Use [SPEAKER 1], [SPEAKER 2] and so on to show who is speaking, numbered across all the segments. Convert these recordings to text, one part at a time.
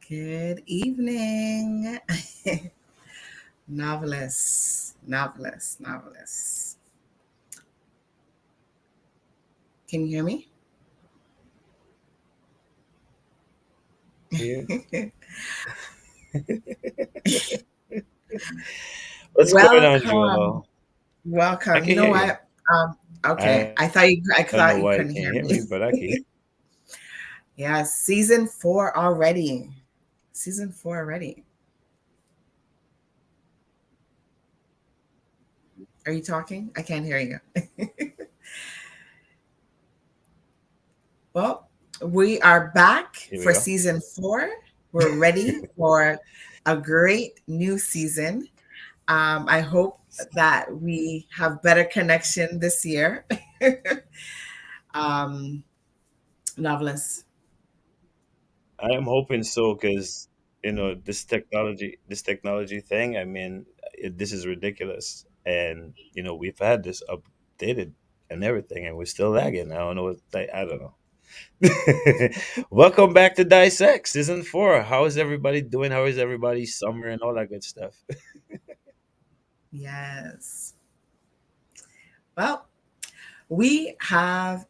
[SPEAKER 1] Good evening, novelist. Can you hear me?
[SPEAKER 2] Here. What's going on,
[SPEAKER 1] Welcome,
[SPEAKER 2] Joel? I
[SPEAKER 1] welcome. You
[SPEAKER 2] can
[SPEAKER 1] know
[SPEAKER 2] hear you.
[SPEAKER 1] what? Okay,
[SPEAKER 2] I
[SPEAKER 1] I
[SPEAKER 2] don't know
[SPEAKER 1] thought you
[SPEAKER 2] why you
[SPEAKER 1] couldn't
[SPEAKER 2] can't
[SPEAKER 1] hear
[SPEAKER 2] hear me,
[SPEAKER 1] me.
[SPEAKER 2] but I can.
[SPEAKER 1] Yeah, season four already. Season four already. Are you talking? I can't hear you. Well, we are back
[SPEAKER 2] Here we
[SPEAKER 1] for
[SPEAKER 2] go.
[SPEAKER 1] season four. We're ready for a great new season. I hope that we have better connection this year. um, Novelist.
[SPEAKER 2] I am hoping so because this technology thing. This is ridiculous, and we've had this updated and everything, and we're still lagging. I don't know I don't know. Welcome back to Dissect season 4. How is everybody doing? How is everybody's summer and all that good stuff?
[SPEAKER 1] Yes. Well, we have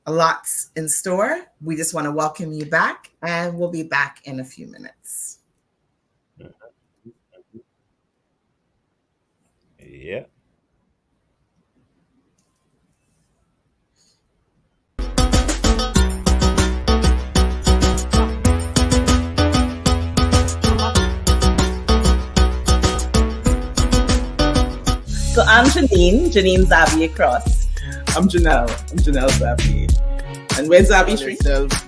[SPEAKER 1] a lot in store. We just want to welcome you back, and we'll be back in a few minutes.
[SPEAKER 2] Yeah.
[SPEAKER 3] So I'm Janine Zabi across. I'm Janelle Zabi. And where's Zabi Street?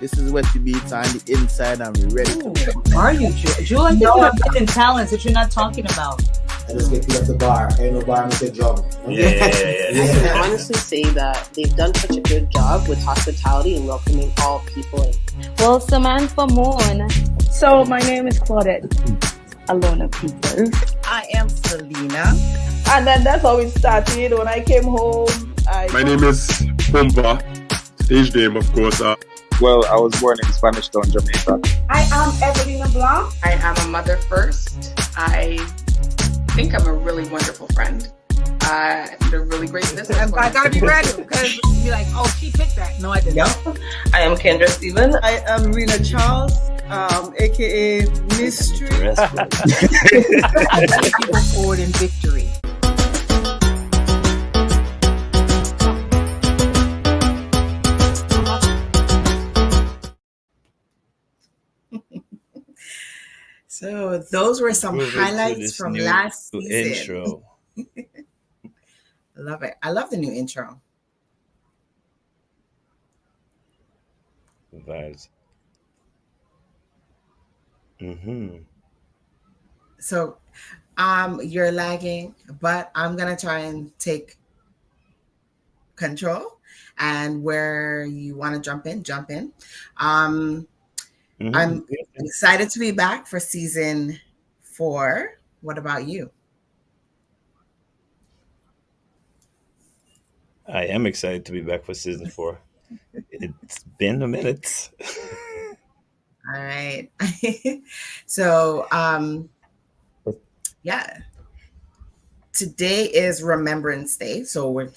[SPEAKER 4] This is what you beat on the inside and we ready to go.
[SPEAKER 5] Are you, Jewel? I think you're getting talents that you're not talking about.
[SPEAKER 6] I just get people at the bar. Ain't no bar, Mr. Drum.
[SPEAKER 2] Yeah.
[SPEAKER 7] I can honestly say that they've done such a good job with hospitality and welcoming all people in.
[SPEAKER 8] Well, Samantha Moon.
[SPEAKER 9] So my name is Claudette Alona People.
[SPEAKER 3] I am Selena.
[SPEAKER 9] And then that's how it started. When I came home,
[SPEAKER 10] My name is Pumpa. Stage name, of course.
[SPEAKER 11] Well, I was born in Spanish Town, Jamaica.
[SPEAKER 12] I am Evelina Blanc.
[SPEAKER 13] I am a mother first. I think I'm a really wonderful friend. And a really great business.
[SPEAKER 5] I gotta be ready because you're like, oh, she picked that. No, I didn't.
[SPEAKER 3] Yep. I am Kendra Stephen.
[SPEAKER 14] I am Rena Charles, aka Mystery.
[SPEAKER 5] I take people forward in victory.
[SPEAKER 1] So those were some
[SPEAKER 2] Moving to
[SPEAKER 1] highlights
[SPEAKER 2] this
[SPEAKER 1] from
[SPEAKER 2] new
[SPEAKER 1] last season.
[SPEAKER 2] intro.
[SPEAKER 1] I love it. I love the new intro.
[SPEAKER 2] Vibes.
[SPEAKER 1] So you're lagging, but I'm gonna try and take control, and where you want to jump in. I'm excited to be back for season 4. What about you?
[SPEAKER 2] I am excited to be back for season 4. It's been a minute.
[SPEAKER 1] All right. So yeah, today is Remembrance Day. So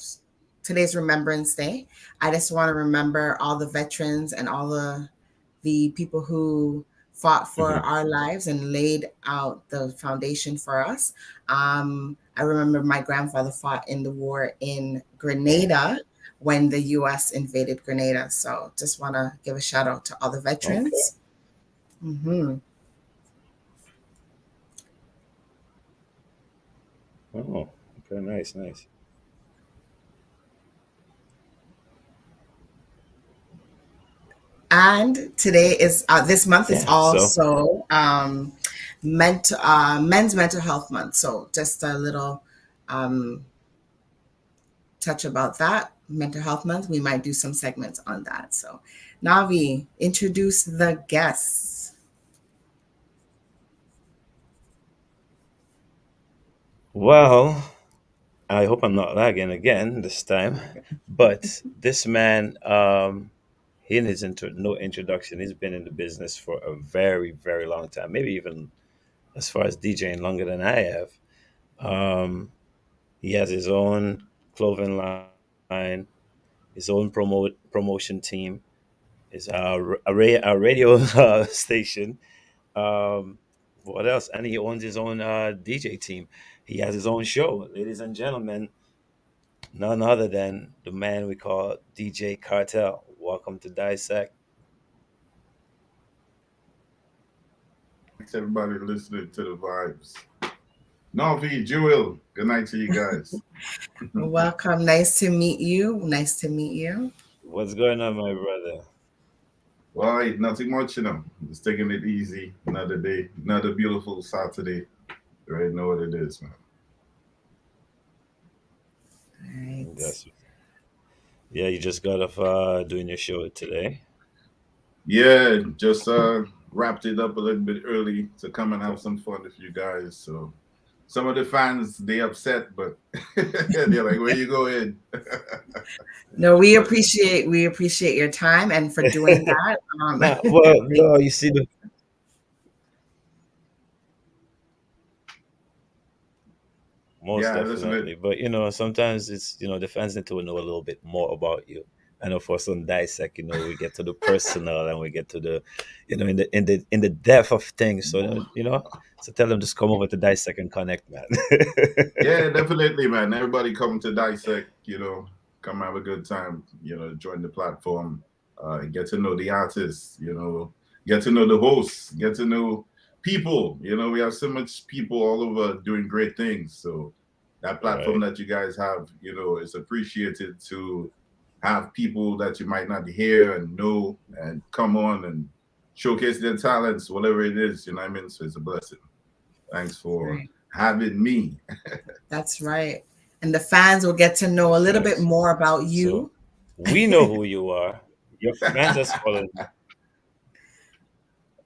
[SPEAKER 1] today's Remembrance Day. I just want to remember all the veterans and all the people who fought for our lives and laid out the foundation for us. I remember my grandfather fought in the war in Grenada when the U.S. invaded Grenada. So just want to give a shout out to all the veterans. Okay.
[SPEAKER 2] Oh, okay, nice.
[SPEAKER 1] And today is this month is also men's mental health month. So just a little touch about that. Mental health month. We might do some segments on that. So Navi, introduce the guests.
[SPEAKER 2] Well, I hope I'm not lagging again this time. But this man, he needs no introduction. He's been in the business for a very, very long time, maybe even as far as DJing longer than I have. Um, he has his own clothing line, his own promotion team, his a radio station. Um, what else? And he owns his own DJ team. He has his own show, ladies and gentlemen. None other than the man we call DJ Kartel. Welcome to Dissect.
[SPEAKER 15] Thanks everybody listening to the vibes. Novi, Jewel, good night to you guys.
[SPEAKER 1] Welcome. Nice to meet you. Nice to meet you.
[SPEAKER 2] What's going on, my brother?
[SPEAKER 15] Well, nothing much, Just taking it easy. Another day, another beautiful Saturday. You already know what it is, man.
[SPEAKER 1] Right.
[SPEAKER 2] Yeah, you just got off doing your show today.
[SPEAKER 15] Yeah, just wrapped it up a little bit early to come and have some fun with you guys. So some of the fans, they upset, but they're like, where you going?
[SPEAKER 1] No, we appreciate your time and for doing that.
[SPEAKER 2] Well, no, you see the most definitely, but sometimes it's the fans need to know a little bit more about you. I know for some Dissect, we get to the personal and we get to the, in the depth of things. So so tell them just come over to Dissect and connect, man.
[SPEAKER 15] Yeah, definitely, man. Everybody come to Dissect, come have a good time, join the platform, get to know the artists, get to know the hosts, get to know people. We have so much people all over doing great things. So that platform that you guys have, is appreciated to have people that you might not hear and know and come on and showcase their talents, whatever it is, you know what I mean? So it's a blessing. Thanks for having me.
[SPEAKER 1] That's right. And the fans will get to know a little bit more about you.
[SPEAKER 2] So we know who you are. Your fans are following you.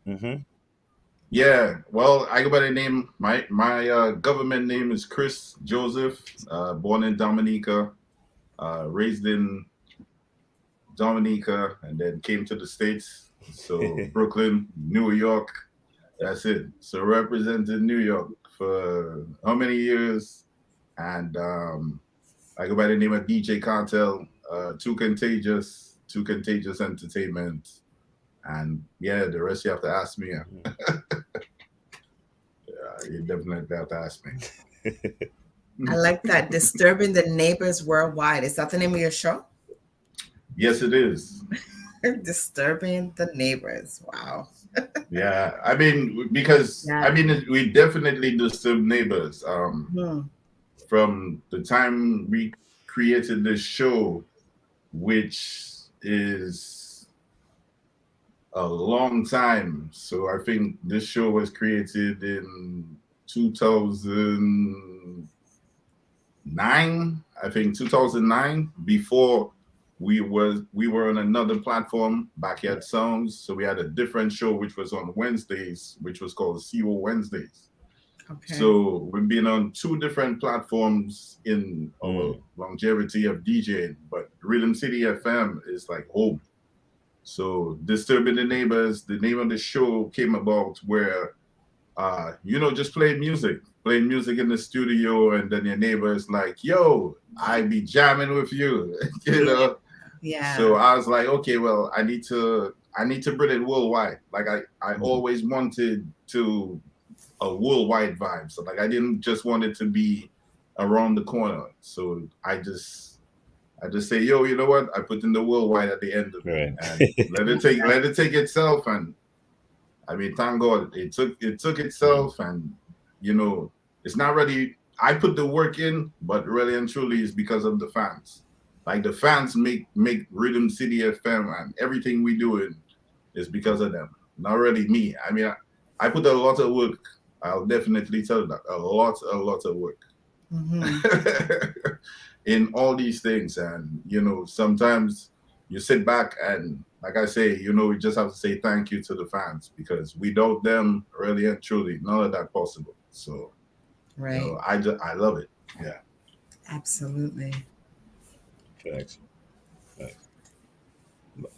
[SPEAKER 2] Mm-hmm.
[SPEAKER 15] Yeah, well, I go by the name, my government name is Chris Joseph, born in Dominica, raised in Dominica, and then came to the States. So Brooklyn, New York, that's it. So represented New York for how many years? And I go by the name of DJ Kartel, Too Contagious Entertainment. And yeah, the rest you have to ask me. You definitely have to ask me.
[SPEAKER 1] I like that. Disturbing the Neighbors Worldwide. Is that the name of your show?
[SPEAKER 15] Yes, it is.
[SPEAKER 1] Disturbing the Neighbors. Wow.
[SPEAKER 15] Yeah, I mean, because we definitely disturb neighbors. From the time we created this show, which is a long time. So I think this show was created in 2009. I think 2009, before we were on another platform, Backyard Sounds. So we had a different show which was on Wednesdays, which was called E401 Wednesdays. Okay. So we've been on two different platforms in our longevity of DJing, but Rhythm City FM is like home. So Disturbing the Neighbors, the name of the show came about where, just playing music in the studio, and then your neighbor's like, yo, I be jamming with you, Yeah. So I was like, okay, well, I need to bring it worldwide. Like I always wanted to a worldwide vibe. So like I didn't just want it to be around the corner. So I just say, yo, you know what? I put in the worldwide at the end of it, and let it take itself. And I mean, thank God it took itself, and it's not really. I put the work in, but really and truly, it's because of the fans. Like the fans make Rhythm City FM, and everything we do is because of them. Not really me. I mean, I put a lot of work. I'll definitely tell you that a lot of work. In all these things, and sometimes you sit back and, like I say, we just have to say thank you to the fans, because without them, really and truly, none of that possible. So I love it. Yeah,
[SPEAKER 1] absolutely.
[SPEAKER 2] Thanks.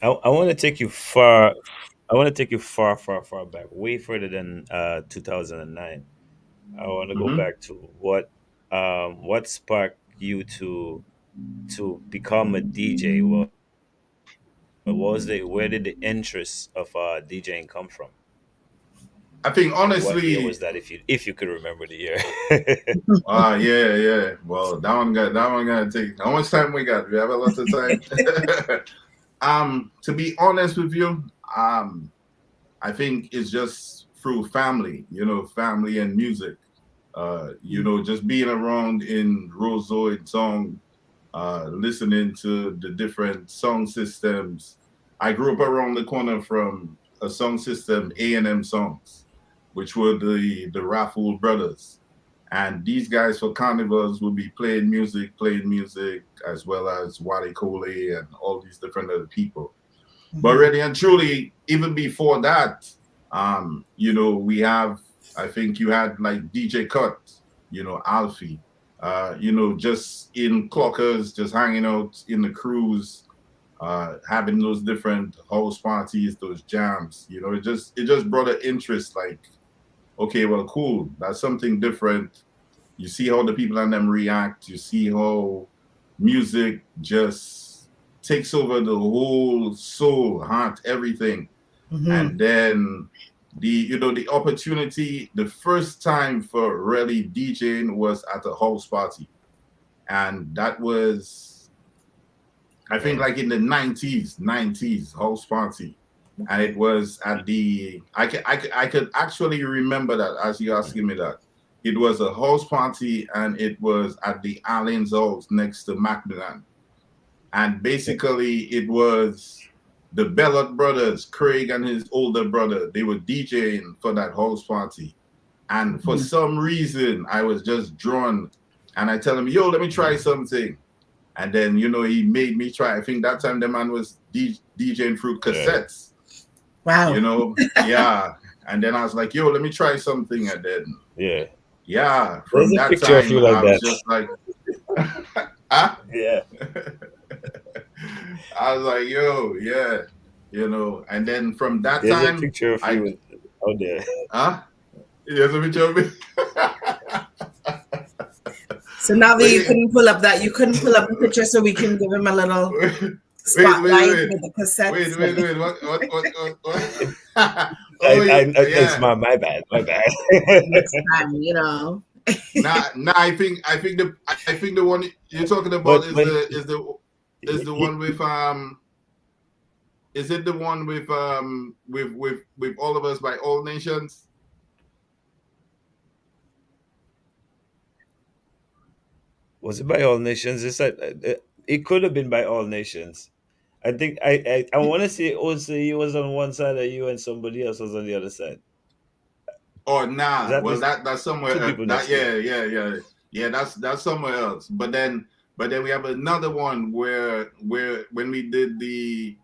[SPEAKER 2] I want to take you far. I want to take you far, far, far back, way further than 2009. I want to go
[SPEAKER 15] Mm-hmm.
[SPEAKER 2] back to what sparked you to become a DJ. What was the where did the interest of DJing come from,
[SPEAKER 15] I think
[SPEAKER 2] and what year
[SPEAKER 15] honestly,
[SPEAKER 2] was that? If you could remember the year.
[SPEAKER 15] yeah. Well, that one gotta take. How much time we got? We have a lot of time. To be honest with you, I think it's just through family, family and music. Just being around in Roseau song, listening to the different song systems. I grew up around the corner from a song system, A&M Songs, which were the Raffle brothers. And these guys for carnivals would be playing music, as well as Wally Coley and all these different other people. But really and truly, even before that, we have, I think you had like DJ Cut, Alfie, just in clockers, just hanging out in the crews, having those different house parties, those jams, it just brought an interest like, okay, well, cool, that's something different. You see how the people on them react, you see how music just takes over the whole soul, heart, everything. And then the opportunity, the first time for really DJing was at a house party. And that was, I think, like in the 90s house party. And it was at I could actually remember that as you asking me that. It was a house party and it was at the Allen's house next to Macmillan. And basically it was the Bellot brothers, Craig and his older brother, they were DJing for that house party. And for some reason, I was just drawn. And I tell him, yo, let me try something. And then, he made me try. I think that time the man was DJing through cassettes.
[SPEAKER 1] Wow.
[SPEAKER 15] Yeah. And then I was like, yo, let me try something. And then,
[SPEAKER 2] yeah.
[SPEAKER 15] From
[SPEAKER 2] There's a
[SPEAKER 15] that
[SPEAKER 2] picture of
[SPEAKER 15] time,
[SPEAKER 2] you like
[SPEAKER 15] I was
[SPEAKER 2] that.
[SPEAKER 15] just like, huh?
[SPEAKER 2] Yeah.
[SPEAKER 15] I was like, yo, yeah, and then from that
[SPEAKER 2] There's
[SPEAKER 15] time,
[SPEAKER 2] a picture of you out there.
[SPEAKER 15] Huh? There's a picture of me.
[SPEAKER 1] So now that you couldn't pull up the picture so we can give him a little spotlight with the cassettes.
[SPEAKER 15] Wait. What?
[SPEAKER 2] It's my bad.
[SPEAKER 1] Next time,
[SPEAKER 15] Nah, I think the one you're talking about is the one with is it the one with All of Us by All Nations?
[SPEAKER 2] Was it by All Nations? It could have been by All Nations. I think I want to say also he was on one side of you and somebody else was on the other side.
[SPEAKER 15] Oh nah, that's somewhere else. Yeah. That's somewhere else. But then we have another one where when we did the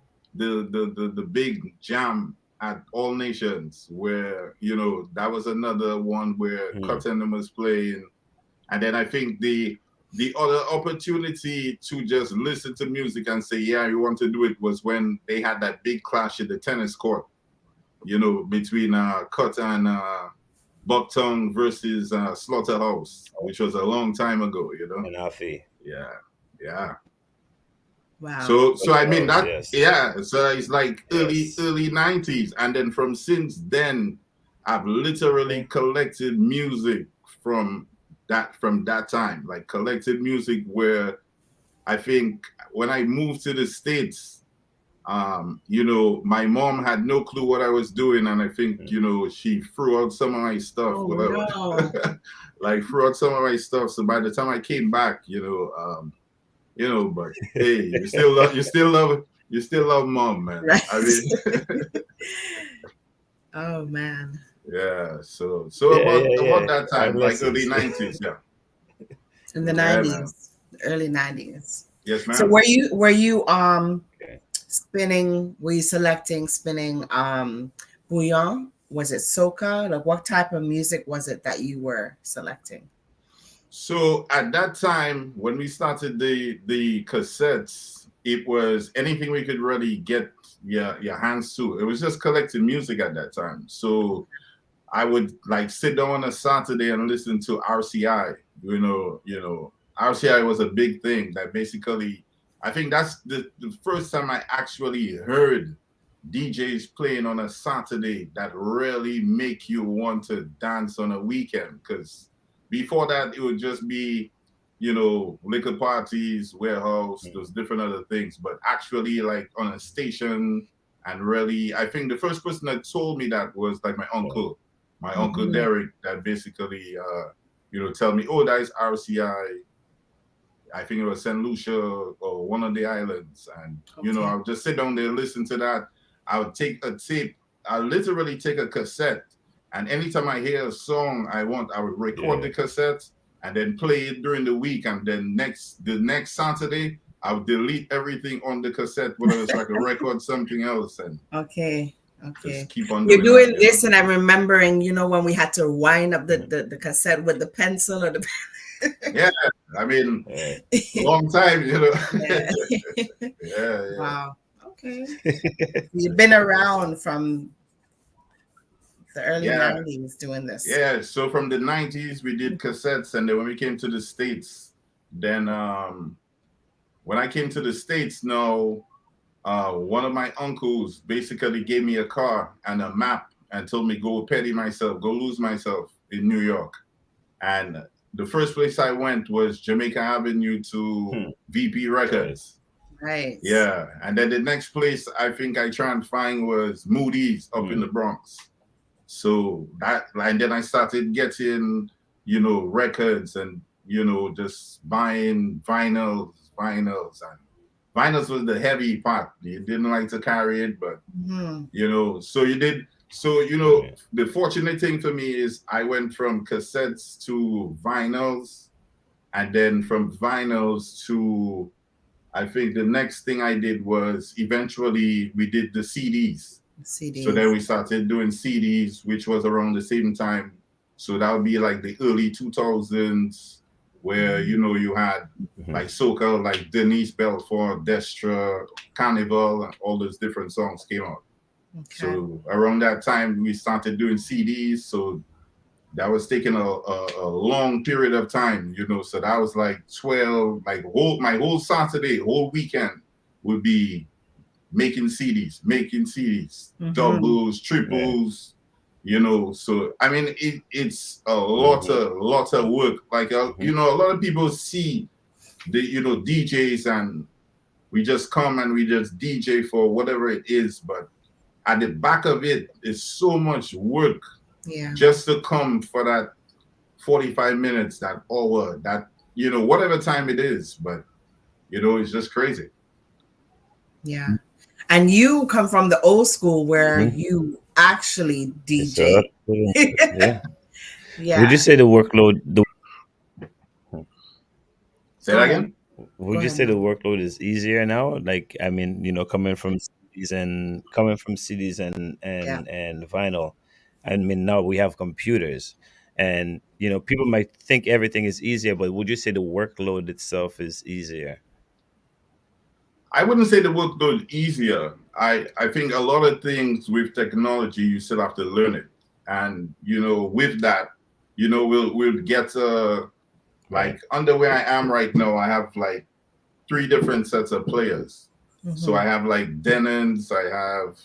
[SPEAKER 15] big jam at All Nations, where that was another one where Kartel was playing, and then I think the other opportunity to just listen to music and say, yeah, you want to do it was when they had that big clash in the tennis court, between Cut and Bucktongue versus Slaughterhouse, which was a long time ago,
[SPEAKER 2] And Alfie.
[SPEAKER 15] Yeah.
[SPEAKER 1] Wow.
[SPEAKER 15] So I mean that,
[SPEAKER 2] yes.
[SPEAKER 15] Yeah. So it's like early 90s, and then from since then, I've literally collected music from that time, like collected music where I think when I moved to the States, my mom had no clue what I was doing, and I think she threw out some of my stuff.
[SPEAKER 1] No.
[SPEAKER 15] Like threw out some of my stuff. So by the time I came back, but hey, you still love mom, man.
[SPEAKER 1] Right.
[SPEAKER 15] I mean,
[SPEAKER 1] oh man.
[SPEAKER 15] Yeah. So about that time, like early 90s, yeah.
[SPEAKER 1] In the 90s, early 90s.
[SPEAKER 15] Yes, ma'am.
[SPEAKER 1] So were you spinning? Were you spinning bouillon? Was it soca? Like what type of music was it that you were selecting?
[SPEAKER 15] So at that time, when we started the cassettes, it was anything we could really get your hands to. It was just collecting music at that time. So I would like sit down on a Saturday and listen to RCI. RCI was a big thing that basically, I think that's the first time I actually heard DJs playing on a Saturday that really make you want to dance on a weekend. Because before that, it would just be, liquor parties, warehouse, those different other things. But actually, like on a station, and really, I think the first person that told me that was like my uncle. My uncle Derek, that basically, tell me, oh, that is RCI. I think it was St. Lucia or one of the islands. And, I would just sit down there, listen to that. I would take a tape. I literally take a cassette. And anytime I hear a song I would record the cassette and then play it during the week. And then the next Saturday, I would delete everything on the cassette, whether it's like a record, something else. And
[SPEAKER 1] okay.
[SPEAKER 15] Just keep on
[SPEAKER 1] You're doing
[SPEAKER 15] that,
[SPEAKER 1] this, and I'm remembering, when we had to wind up the cassette with the pencil or the.
[SPEAKER 15] Yeah, I mean, long time,
[SPEAKER 1] Yeah. Wow. Okay. You've been around from the early 90s doing this.
[SPEAKER 15] Yeah. So from the 90s, we did cassettes, and then when we came to the States, then when I came to the States now. One of my uncles basically gave me a car and a map and told me go petty myself, go lose myself in New York. And the first place I went was Jamaica Avenue to VP Records.
[SPEAKER 1] Right.
[SPEAKER 15] Yeah. And then the next place I think I tried and find was Moody's up in the Bronx. So and then I started getting, records and, just buying vinyls. And vinyls was the heavy part. You didn't like to carry it, but so you did. So the fortunate thing for me is I went from cassettes to vinyls, and then from vinyls to, I think the next thing I did was eventually we did the CDs. So then we started doing CDs, which was around the same time. So that would be like the early 2000s. Where you had like soca, like Denise Belfort, Destra, Carnival, and all those different songs came out. Okay. So around that time we started doing CDs. So that was taking a long period of time, So that was like 12, like my whole Saturday, whole weekend would be making CDs, doubles, triples. So I mean, it's a lot of work. Like a lot of people see the DJs and we just come and we just DJ for whatever it is, but at the back of it is so much work.
[SPEAKER 1] Yeah.
[SPEAKER 15] Just to come for that 45 minutes, that hour, that whatever time it is, but it's just crazy.
[SPEAKER 1] Yeah. And you come from the old school where you actually DJ.
[SPEAKER 2] Yeah. Would you say the workload?
[SPEAKER 15] Say that again.
[SPEAKER 2] Would you say the workload is easier now? Like, I mean, coming from CDs and vinyl. I mean, now we have computers, and people might think everything is easier, but would you say the workload itself is easier?
[SPEAKER 15] I wouldn't say the workload easier. I think a lot of things with technology, you still have to learn it. And, with that, we'll get like under where I am right now, I have like 3 different sets of players. So I have like Denons, I have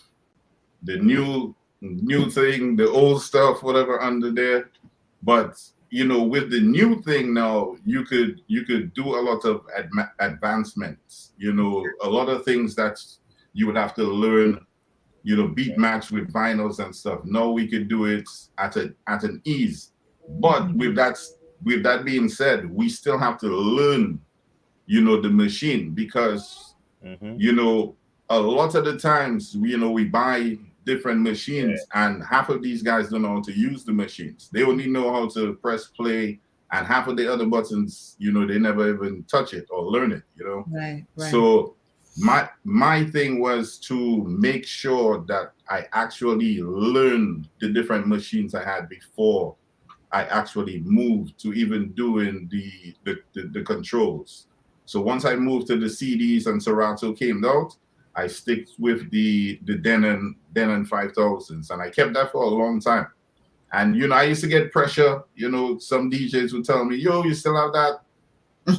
[SPEAKER 15] the new thing, the old stuff, whatever under there. But with the new thing now, you could do a lot of advancements. A lot of things that you would have to learn. Beat match with vinyls and stuff. Now we could do it at an ease. But with that being said, we still have to learn, the machine because a lot of the times we buy different machines and half of these guys don't know how to use the machines. They only know how to press play, and half of the other buttons they never even touch it or learn it.
[SPEAKER 1] Right.
[SPEAKER 15] So my thing was to make sure that I actually learned the different machines I had before I actually moved to even doing the controls. So once I moved to the CDs and Serato came out, I stick with the Denon 5000s, and I kept that for a long time. And I used to get pressure. Some DJs would tell me, "Yo, you still have that?"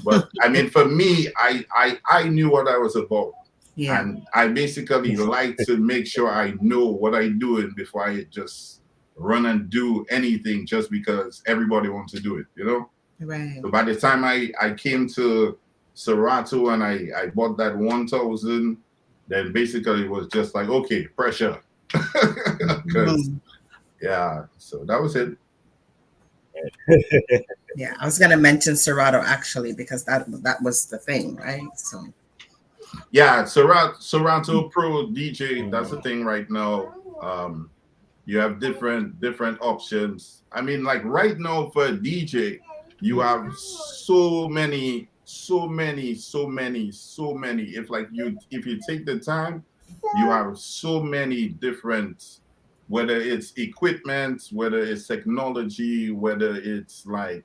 [SPEAKER 15] But I mean, for me, I knew what I was about.
[SPEAKER 1] Yeah.
[SPEAKER 15] And I basically like to make sure I know what I'm doing before I just run and do anything just because everybody wants to do it,
[SPEAKER 1] Right.
[SPEAKER 15] So by the time I came to Serato and I bought that 1000, then basically it was just like, okay, pressure. Because, yeah, so that was it.
[SPEAKER 1] Yeah, I was gonna mention Serato actually because that was the thing, right? So
[SPEAKER 15] yeah, Serato Pro DJ, that's the thing right now. You have different options. I mean, like right now for a DJ, you have so many. If you take the time, you have so many different, whether it's equipment, whether it's technology, whether it's like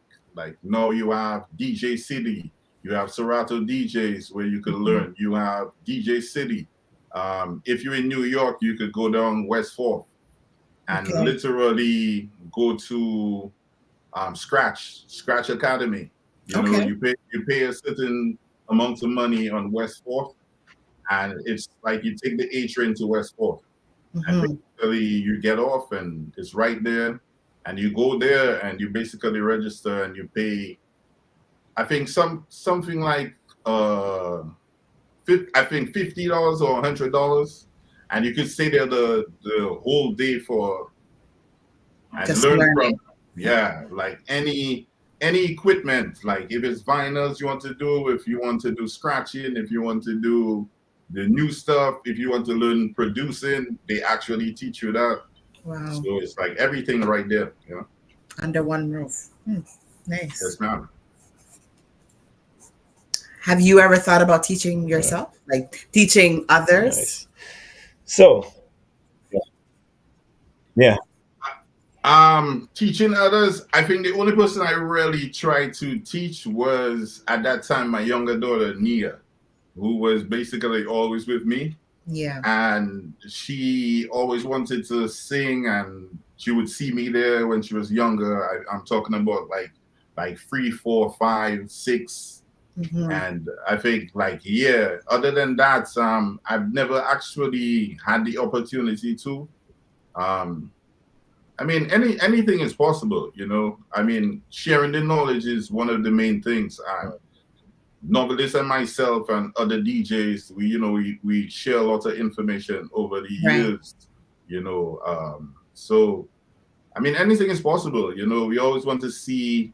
[SPEAKER 15] now you have DJ City, you have Serato DJs where you could learn. You have DJ City. If you're in New York, you could go down West 4th and literally go to Scratch Academy. You pay a certain amount of money on West 4th, and it's like you take the A train to West 4th, and basically you get off, and it's right there, and you go there, and you basically register, and you pay. I think something like I think $50 or $100, and you could stay there the whole day and
[SPEAKER 1] just
[SPEAKER 15] learn
[SPEAKER 1] learning.
[SPEAKER 15] from like any equipment, like if it's vinyls you want to do, if you want to do scratching, if you want to do the new stuff, if you want to learn producing, they actually teach you that.
[SPEAKER 1] Wow.
[SPEAKER 15] So it's like everything right there,
[SPEAKER 1] under one roof. Nice.
[SPEAKER 15] Yes, ma'am.
[SPEAKER 1] Have you ever thought about teaching yourself, like teaching others?
[SPEAKER 2] Nice. So, yeah.
[SPEAKER 15] Teaching others, I think the only person I really tried to teach was at that time my younger daughter Nia, who was basically always with me.
[SPEAKER 1] Yeah.
[SPEAKER 15] And she always wanted to sing, and she would see me there when she was younger. I'm talking about like 3, 4, 5, 6. And I think other than that, I've never actually had the opportunity to. I mean, anything is possible, I mean, sharing the knowledge is one of the main things. Novelists and myself and other DJs, we share a lot of information over the years, so I mean, anything is possible. We always want to see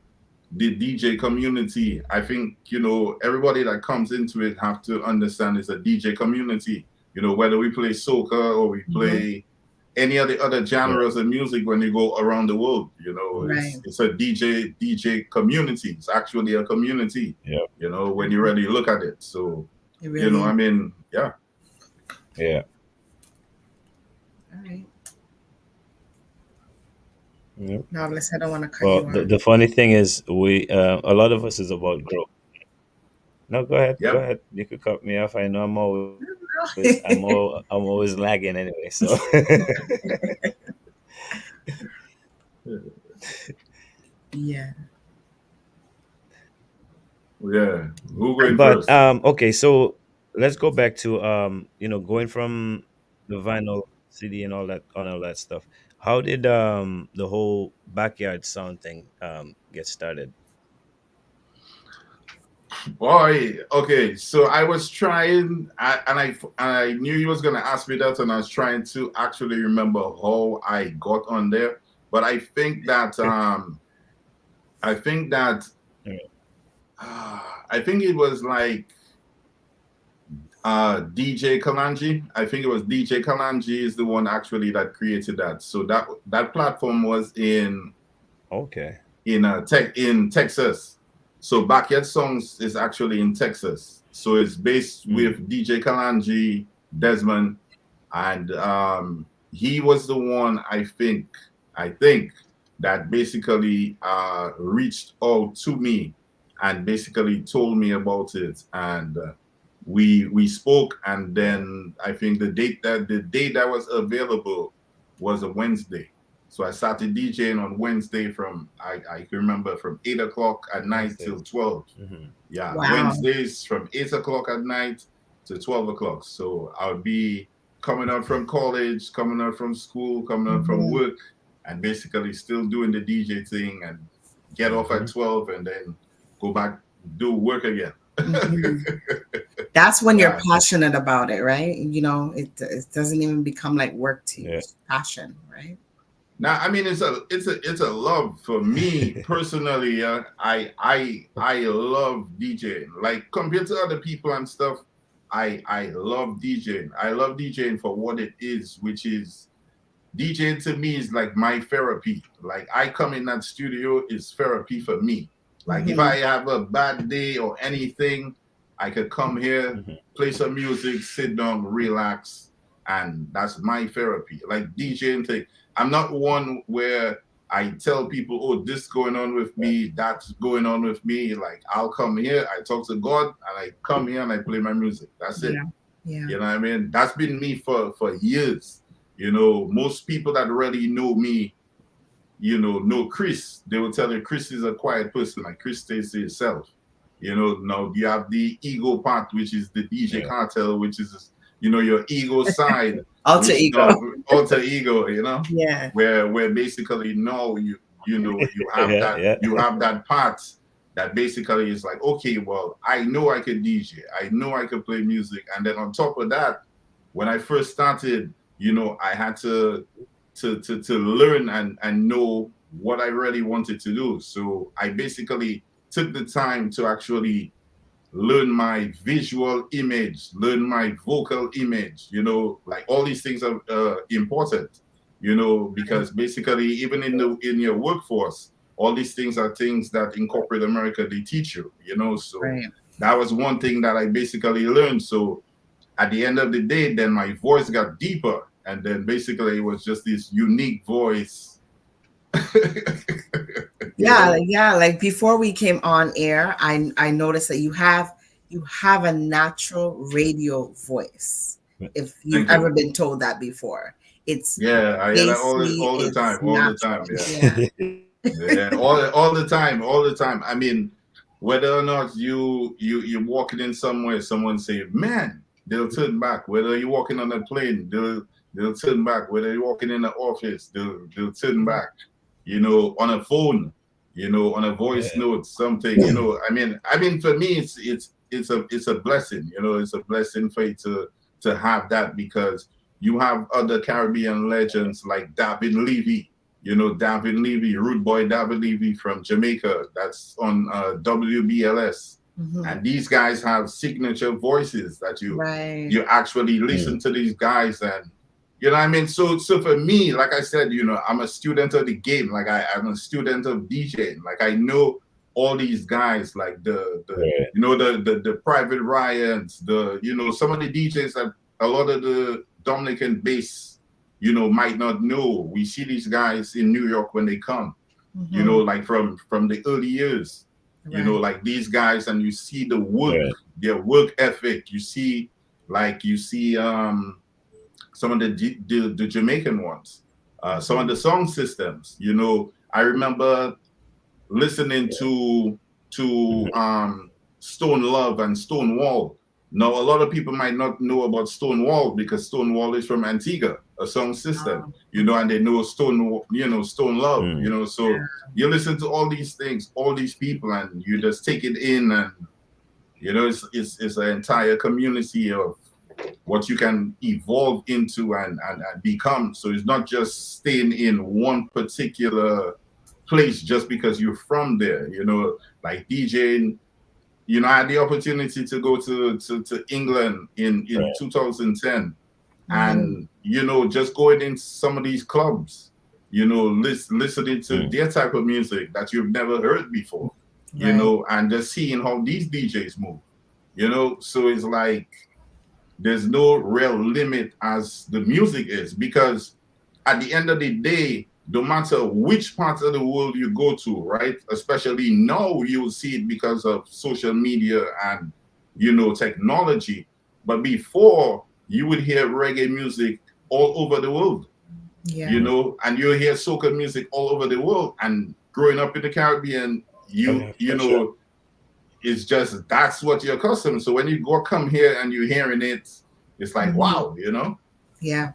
[SPEAKER 15] the DJ community. I think, everybody that comes into it have to understand it's a DJ community, whether we play soca or we play any of the other genres of music. When you go around the world, it's a DJ community. It's actually a community, when you really look at it. So,
[SPEAKER 1] really
[SPEAKER 15] I mean,
[SPEAKER 2] yeah.
[SPEAKER 1] All right.
[SPEAKER 2] Yep.
[SPEAKER 1] No, unless I don't want to cut you off.
[SPEAKER 2] The funny thing is, we a lot of us is about growth. No, go ahead.
[SPEAKER 15] Yep.
[SPEAKER 2] Go ahead. You could cut me off. I know I'm always lagging anyway. So.
[SPEAKER 1] Yeah.
[SPEAKER 15] Yeah. Who going
[SPEAKER 2] But
[SPEAKER 15] first?
[SPEAKER 2] okay, so let's go back to going from the vinyl CD and all that stuff. How did the whole backyard sound thing get started?
[SPEAKER 15] Boy, okay. So I was trying, and I knew you was gonna ask me that, and I was trying to actually remember how I got on there. But I think that I think it was like DJ Kalanji. I think it was DJ Kalanji is the one actually that created that. So that platform was in Texas. So Backyard Songs is actually in Texas. So it's based with DJ Kalanji, Desmond, and he was the one I think that basically reached out to me and basically told me about it, and we spoke, and then I think the date that was available was a Wednesday. So I started DJing on Wednesday from I can remember from 8 o'clock at night till 12. Yeah,
[SPEAKER 1] Wow.
[SPEAKER 15] Wednesdays from 8 o'clock at night to 12 o'clock. So I would be coming out from college, coming out from school, coming out from work, and basically still doing the DJ thing, and get off at 12 and then go back do work again.
[SPEAKER 1] That's when you're passionate about it, right? You know, it doesn't even become like work to you. It's passion, right?
[SPEAKER 15] Now, I mean, it's a love for me personally. I love DJing. Like compared to other people and stuff, I love DJing. I love DJing for what it is, which is DJing to me is like my therapy. Like I come in that studio is therapy for me. Like if I have a bad day or anything, I could come here, play some music, sit down, relax, and that's my therapy. Like DJing thing. I'm not one where I tell people, oh, this going on with me, that's going on with me. Like I'll come here, I talk to God, and I come here and I play my music. That's it.
[SPEAKER 1] Yeah.
[SPEAKER 15] You know what I mean? That's been me for years. You know, most people that really know me, you know Chris. They will tell you Chris is a quiet person. Like Chris stays to himself. You know, now you have the ego part, which is the DJ Kartel, which is, you know, your ego side.
[SPEAKER 1] Alter ego.
[SPEAKER 15] Alter ego, you know?
[SPEAKER 1] Yeah.
[SPEAKER 15] Where basically now you have that part that basically is like, okay, well, I know I could DJ. I know I could play music. And then on top of that, when I first started, you know, I had to learn and know what I really wanted to do. So I basically took the time to actually learn my visual image, learn my vocal image, you know, like all these things are important, you know, because basically even in your workforce, all these things are things that in corporate America, they teach you, you know, so that was one thing that I basically learned. So at the end of the day, then my voice got deeper, and then basically it was just this unique voice.
[SPEAKER 1] Yeah. Like before we came on air, I noticed that you have a natural radio voice. If you've ever been told that before, it's
[SPEAKER 15] I hear that all the time. Yeah, all the time. I mean, whether or not you're walking in somewhere, someone say, "Man," they'll turn back. Whether you're walking on a plane, they'll turn back. Whether you're walking in the office, they'll turn back. You know, on a phone, you know, on a voice note, something, you know. I mean, for me, it's a blessing. You know, it's a blessing for you to have that, because you have other Caribbean legends like David Levy. You know, David Levy, Rude Boy David Levy from Jamaica. That's on WBLS. And these guys have signature voices that you actually listen to these guys, and you know what I mean? So for me, like I said, you know, I'm a student of the game. Like I'm a student of DJing. Like I know all these guys, like the you know, the Private Ryans, you know, some of the DJs that a lot of the Dominican bass, you know, might not know. We see these guys in New York when they come, you know, like from the early years, you know, like these guys, and you see the work, their work ethic. You see some of the Jamaican ones, some of the song systems. You know, I remember listening to Stone Love and Stonewall. Now, a lot of people might not know about Stonewall because Stonewall is from Antigua, a song system, you know, and they know Stone Love, you know. So you listen to all these things, all these people, and you just take it in, and you know, it's an entire community of what you can evolve into and become. So it's not just staying in one particular place just because you're from there, you know, like DJing. You know, I had the opportunity to go to England in 2010, and you know, just going in some of these clubs, you know, listening to their type of music that you've never heard before, you know, and just seeing how these DJs move, you know. So it's like there's no real limit as the music is, because at the end of the day, no matter which part of the world you go to, right? Especially now you will see it because of social media and, you know, technology. But before, you would hear reggae music all over the world, you know, and you hear soca music all over the world. And growing up in the Caribbean, you know, it's just, that's what you're accustomed. So when you come here and you're hearing it, it's like, wow, you know?
[SPEAKER 1] Yeah.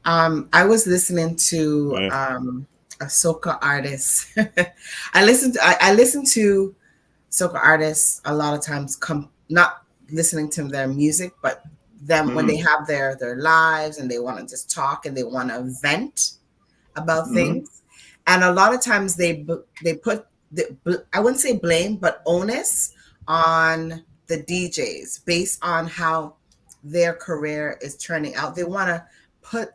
[SPEAKER 1] I was listening to a soca artist. I listen to soca artists a lot of times, not listening to their music, but them when they have their lives and they want to just talk and they want to vent about things. And a lot of times they put I wouldn't say blame, but onus on the DJs based on how their career is turning out. They want to put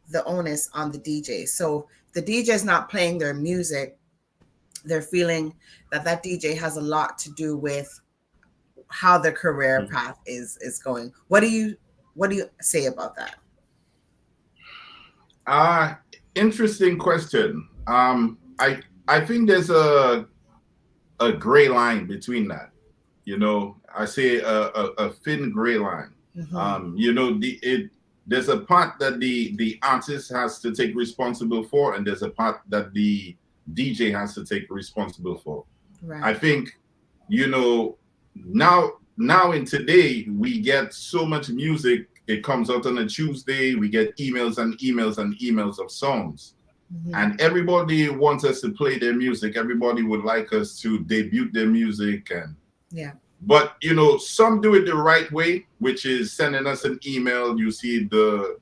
[SPEAKER 1] the onus on the DJ. So the DJ is not playing their music. They're feeling that DJ has a lot to do with how their career path is going. What do you say about that?
[SPEAKER 15] Interesting question. I think there's a gray line between that. You know, I say a thin gray line. You know, there's a part that the artist has to take responsible for, and there's a part that the DJ has to take responsible for.
[SPEAKER 1] Right.
[SPEAKER 15] I think, you know, now in today we get so much music. It comes out on a Tuesday. We get emails and emails and emails of songs, and everybody wants us to play their music. Everybody would like us to debut their music, and but, you know, some do it the right way, which is sending us an email. You see the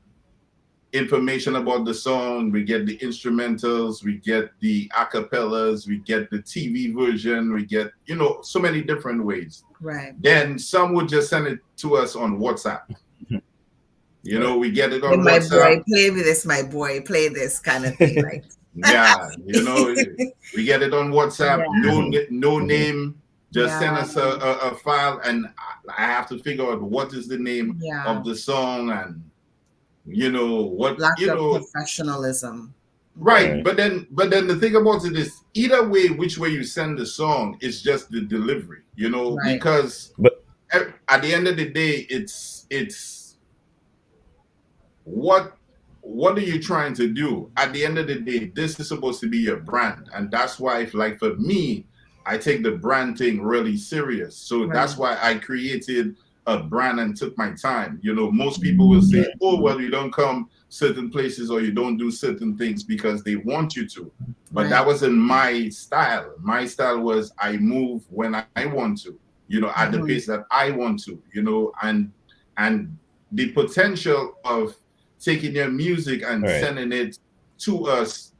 [SPEAKER 15] information about the song. We get the instrumentals. We get the acapellas. We get the TV version. We get, you know, so many different ways.
[SPEAKER 1] Right.
[SPEAKER 15] Then some would just send it to us on WhatsApp. You know, we get it on
[SPEAKER 1] my
[SPEAKER 15] WhatsApp.
[SPEAKER 1] Boy, play this, my boy, play this kind of thing. Like,
[SPEAKER 15] yeah, you know, we get it on WhatsApp. No name. Just send us a file, and I have to figure out what is the name of the song, and, you know, what,
[SPEAKER 1] lack
[SPEAKER 15] you
[SPEAKER 1] of
[SPEAKER 15] know,
[SPEAKER 1] professionalism.
[SPEAKER 15] Right. But then the thing about it is, either way, which way you send the song, is just the delivery, you know, because at the end of the day, it's what are you trying to do? At the end of the day, this is supposed to be your brand. And that's why, if, like, for me, I take the brand thing really serious. So that's why I created a brand and took my time. You know, most people will say, oh, well, you don't come certain places or you don't do certain things because they want you to. But that wasn't my style. My style was I move when I want to, you know, at the pace that I want to, you know, and the potential of taking your music and sending it to us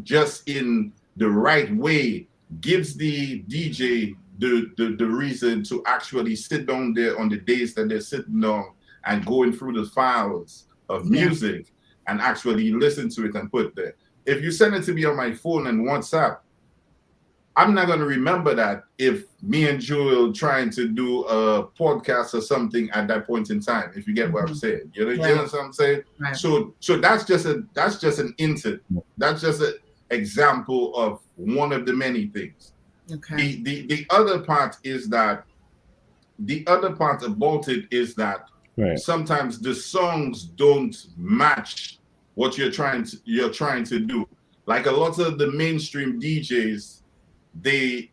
[SPEAKER 15] just in the right way gives the DJ the reason to actually sit down there on the days that they're sitting down and going through the files of music and actually listen to it and put there. If you send it to me on my phone and WhatsApp, I'm not going to remember that if me and Joel trying to do a podcast or something at that point in time, if you get what I'm saying. You know, you know what I'm saying?
[SPEAKER 1] Right.
[SPEAKER 15] So that's just an incident. That's just an example of one of the many things.
[SPEAKER 1] Okay.
[SPEAKER 15] The other part is that sometimes the songs don't match what you're trying to do. Like a lot of the mainstream DJs, they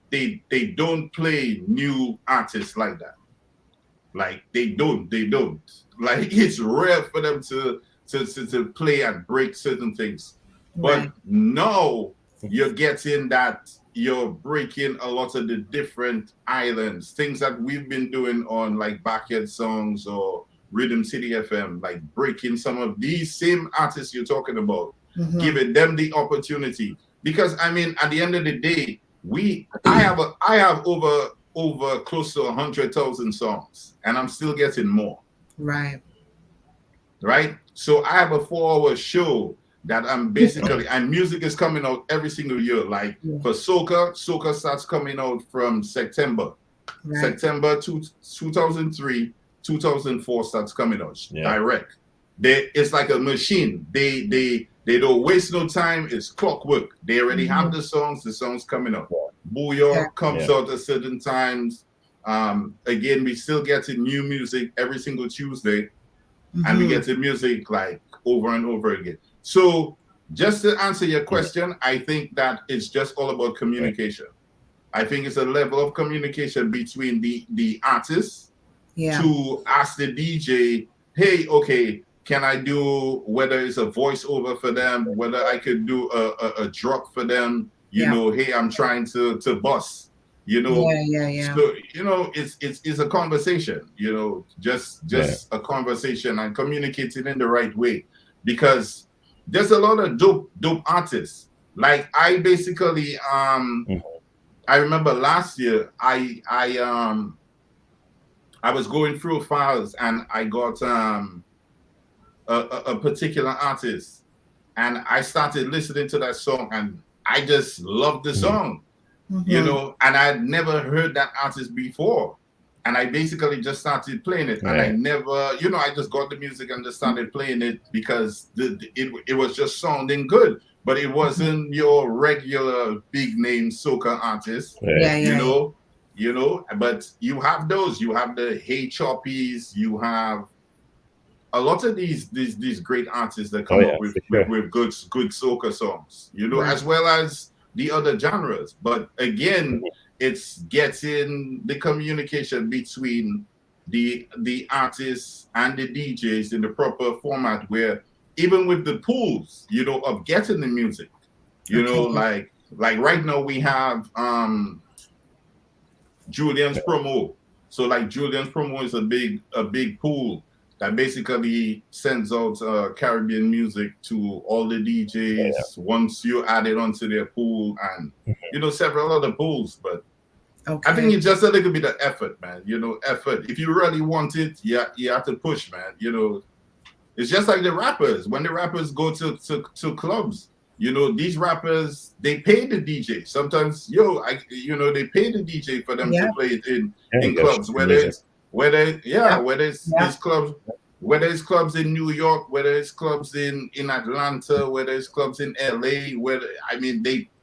[SPEAKER 15] don't play new artists like that. Like they don't. Like it's rare for them to play and break certain things. But now you're getting that you're breaking a lot of the different islands, things that we've been doing on like Backyard Songs or Rhythm City FM, like breaking some of these same artists you're talking about, giving them the opportunity. Because I mean, at the end of the day, I have over close to 100,000 songs, and I'm still getting more.
[SPEAKER 1] Right.
[SPEAKER 15] So I have a 4-hour show that I'm basically, and music is coming out every single year. Like for soca starts coming out from September. September 2003, 2004 starts coming out direct. it's like a machine. They don't waste no time. It's clockwork. They already have the songs. The songs coming up. Booyah comes out at certain times. Again, we still getting new music every single Tuesday, and we get the music like over and over again. So just to answer your question, I think that it's just all about communication. I think it's a level of communication between the artists to ask the DJ, hey, okay, can I do, whether it's a voiceover for them, whether I could do a drop for them, you know, hey, I'm trying to bust, you know. So, you know, it's a conversation, you know, just a conversation and communicating in the right way, because there's a lot of dope artists. Like I basically I remember last year I was going through files and I got a particular artist, and I started listening to that song and I just loved the song, you know, and I had never heard that artist before. And I basically just started playing it, and I never, you know, I just got the music and just started playing it because it was just sounding good, but it wasn't your regular big name soca artist, you know. But you have those, you have the Hey Choppies, you have a lot of these great artists that come up with good soca songs, you know, as well as the other genres. But again, it's getting the communication between the artists and the DJs in the proper format, where even with the pools, you know, of getting the music, you know, like right now we have Julian's promo. So like Julian's promo is a big pool that basically sends out Caribbean music to all the DJs once you add it onto their pool, and you know, several other pools. But I think it's just a little bit of effort, man. You know, effort. If you really want it, you have to push, man. You know, it's just like the rappers. When the rappers go to clubs, you know, these rappers, they pay the DJ. Sometimes, you know, they pay the DJ for them to play it in clubs, whether it's these clubs, whether it's clubs in New York, whether it's clubs in Atlanta, whether it's clubs in LA,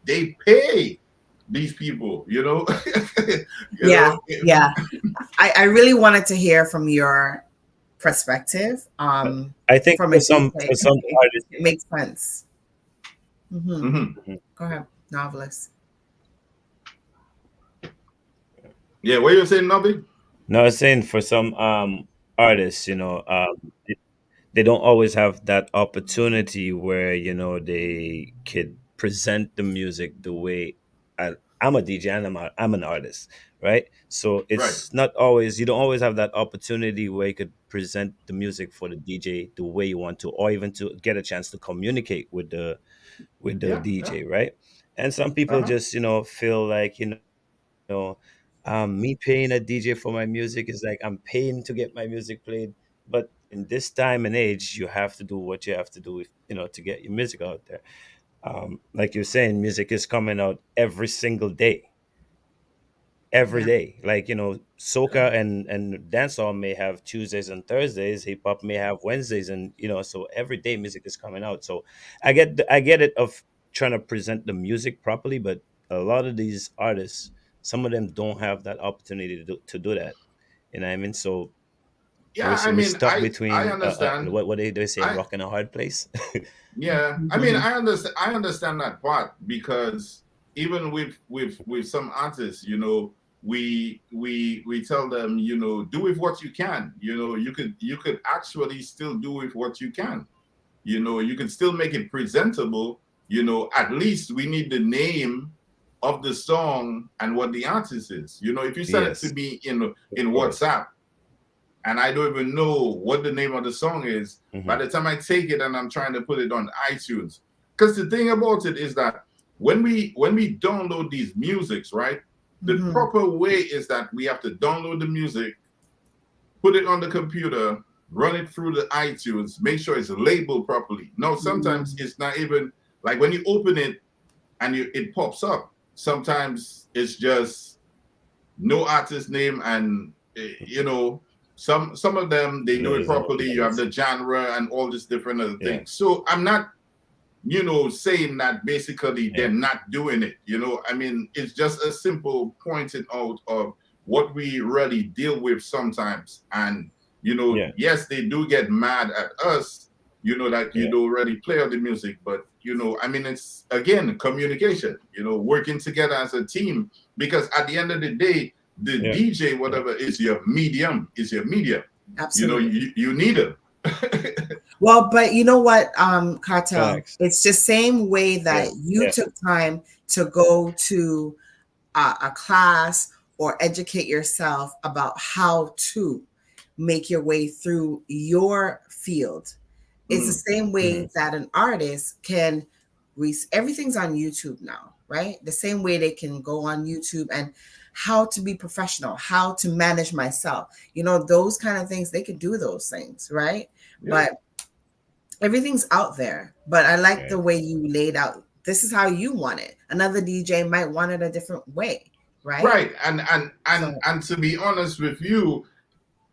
[SPEAKER 15] they pay these people, you know.
[SPEAKER 1] I really wanted to hear from your perspective.
[SPEAKER 2] I think
[SPEAKER 1] from
[SPEAKER 2] for some artists,
[SPEAKER 1] it makes sense. Go ahead, novelist.
[SPEAKER 15] Yeah, what you saying, Nobby?
[SPEAKER 2] No, I was saying for some artists, you know, they don't always have that opportunity where, you know, they could present the music the way I'm a DJ and I'm an artist, right? So it's not always, you don't always have that opportunity where you could present the music for the DJ the way you want to, or even to get a chance to communicate with the DJ, right? And some people just, you know, feel like, you know, me paying a DJ for my music is like I'm paying to get my music played. But in this time and age, you have to do what you have to do, you know, to get your music out there. Like you're saying, music is coming out every single day. Every day, like, you know, soca and dancehall may have Tuesdays and Thursdays, hip hop may have Wednesdays, and you know, so every day music is coming out. So I get it of trying to present the music properly, but a lot of these artists, some of them don't have that opportunity to do that. You know what I mean? So we're stuck between
[SPEAKER 15] I understand.
[SPEAKER 2] What they say, rock in a hard place.
[SPEAKER 15] I understand that part, because even with some artists, you know, we tell them, you know, do with what you can. You know, you could actually still do with what you can. You know, you can still make it presentable. You know, at least we need the name of the song and what the artist is. You know, if you send it to me in WhatsApp, and I don't even know what the name of the song is, by the time I take it and I'm trying to put it on iTunes. Because the thing about it is that when we download these musics, right, the proper way is that we have to download the music, put it on the computer, run it through the iTunes, make sure it's labeled properly. Now, sometimes it's not even, like when you open it and it pops up, sometimes it's just no artist name, and, you know, Some of them they do it
[SPEAKER 2] There's
[SPEAKER 15] properly. You have
[SPEAKER 2] others.
[SPEAKER 15] the genre and all these different other
[SPEAKER 2] Yeah.
[SPEAKER 15] things. So I'm not, saying that basically they're not doing it. I mean, it's just a simple pointing out of what we really deal with sometimes. And yes, they do get mad at us, that you don't really play all the music, but I mean, it's again communication, working together as a team, because at the end of the day, the DJ, whatever, is your medium,
[SPEAKER 1] Absolutely.
[SPEAKER 15] you need it.
[SPEAKER 1] Well, but you know what, Kartel?
[SPEAKER 2] Facts.
[SPEAKER 1] It's the same way that you took time to go to a class or educate yourself about how to make your way through your field. It's the same way that an artist can everything's on YouTube now, right? The same way they can go on YouTube and how to be professional, how to manage myself, those kind of things. They could do those things, right?
[SPEAKER 15] Yeah.
[SPEAKER 1] But everything's out there. But I like the way you laid out. This is how you want it. Another DJ might want it a different way, right?
[SPEAKER 15] Right. And to be honest with you,